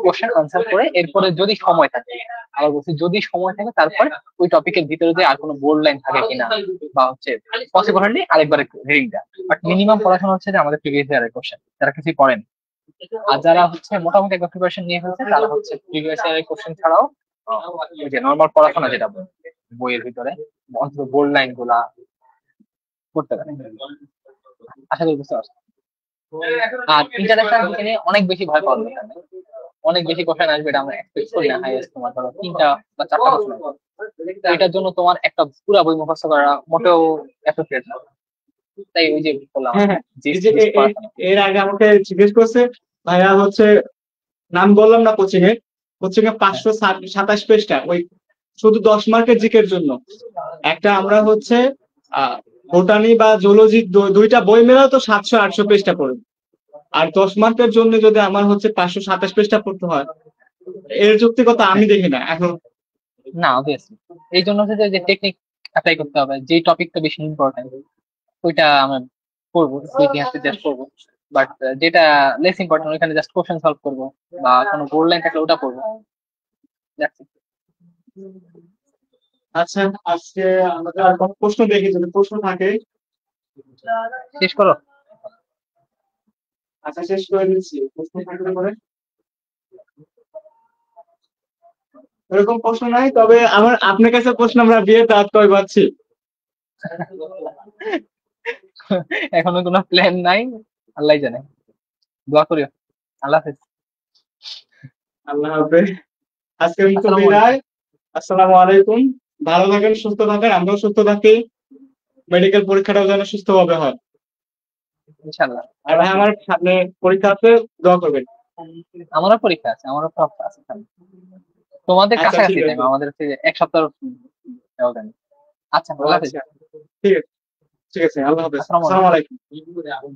কোশ্চেন আনসার করে এরপরে যদি সময় থাকে, আবার বলছি যদি সময় থাকে তারপর ওই টপিকের ভিতরে যে আর কোনো বোর্ড লাইন থাকে কিনা বা হচ্ছে পসিবল হলে আরেকবার রিডিং দেয়। বাট মিনিমাম পড়াশোনা হচ্ছে যে আমাদের প্রিভিয়াস ইয়ারের কোশ্চেন, যারা কিছুই পড়েন। আর যারা হচ্ছে মোটামুটি একটা প্রিপারেশন নিয়ে ফেলছে তারা হচ্ছে প্রিভিয়াস ইয়ারের কোশ্চেন ছাড়াও ওই যে নর্মাল পড়াশোনা যেটা বইয়ের ভিতরে অন্তত বোর্ড লাইন গুলা করতে পারে। আশা করি বুঝতে পারছো। আর ইন্টারন্যাশনাল দিকে নিয়ে অনেক বেশি ভয় পাওয়ার দরকার নেই। অনেক বেশি কোশ্চেন আসবে, এটা আমরা এক্সপেক্ট করি না। হাইয়েস্ট তোমার ধরো 3টা বা 4টা কোশ্চেন আসবে। তো এটার জন্য তোমার একটা পুরো বই মুখস্থ করা মোটেও অ্যাপ্রোপ্রিয়েট না। তাই ওই যে বললাম হ্যাঁ হ্যাঁ, যে এই যে এর আগে আমাকে জিজ্ঞেস করছে ভাইয়া হচ্ছে, নাম বললাম না, কোচিং এ 527 পেজটা ওই শুধু 10 মার্কের জিকের জন্য। একটা আমরা হচ্ছে বোটানি বা জুলজি দুইটা বই মেলাও তো 700-800 পেজটা পড়ে, আর 10 মার্কের জন্য যদি আমার হচ্ছে 527 পেজটা পড়তে হয়, এর যৌক্তিকতা আমি দেখি না এখন। না অবভিয়াসলি এই জন্য হচ্ছে যে টেকনিক অ্যাপ্লাই করতে হবে, যে টপিকটা বেশি ইম্পর্টেন্ট ওইটা আমরা পড়বো, ইতিহাসে জাস্ট পড়বো। বাট যেটা লেস ইম্পর্টেন্ট ওইখানে জাস্ট কোশ্চেন সলভ করবো বা কোনো বোর্ড লাইন থাকলে ওটা পড়বো। That's it. আচ্ছা, আজকে আমাদের আর কোনো প্রশ্ন দেখি, যদি প্রশ্ন থাকে। শেষ করো। আচ্ছা, শেষ করে দিচ্ছি, প্রশ্ন থাকলে পরে। এরকম প্রশ্ন নাই, তবে আমার আপনার কাছে প্রশ্ন, আমরা বিয়ের দাওয়াত কবে পাচ্ছি? এখনো কোনো প্ল্যান নাই, আল্লাহ জানে। দোয়া করিও। আল্লাহ হাফেজ। আল্লাহ হাফেজ। আজকের মতো আসসালামু বিদায়। আসসালামু আলাইকুম। ভালো থাকেন, সুস্থ থাকেন, আমরাও সুস্থ থাকি, মেডিকেল পরীক্ষাটাও যেন সুস্থভাবে হয়। ইনশাআল্লাহ। আর ভাই আমার সামনে পরীক্ষা আছে, দোয়া করবেন। আমারও পরীক্ষা আছে, আমারও তো আছে সামনে। তোমাদের আচ্ছা কাছাকাছি ঠিক টাইম, আছে। আমাদের হচ্ছে যে 1 সপ্তাহ ব্যবধান। আচ্ছা আল্লাহ হাফেজ। আচ্ছা ঠিক আছে, ঠিক আছে, আল্লাহ হাফেজ, আসসালামু আসসালামু আলাইকুম। আলাইকুম।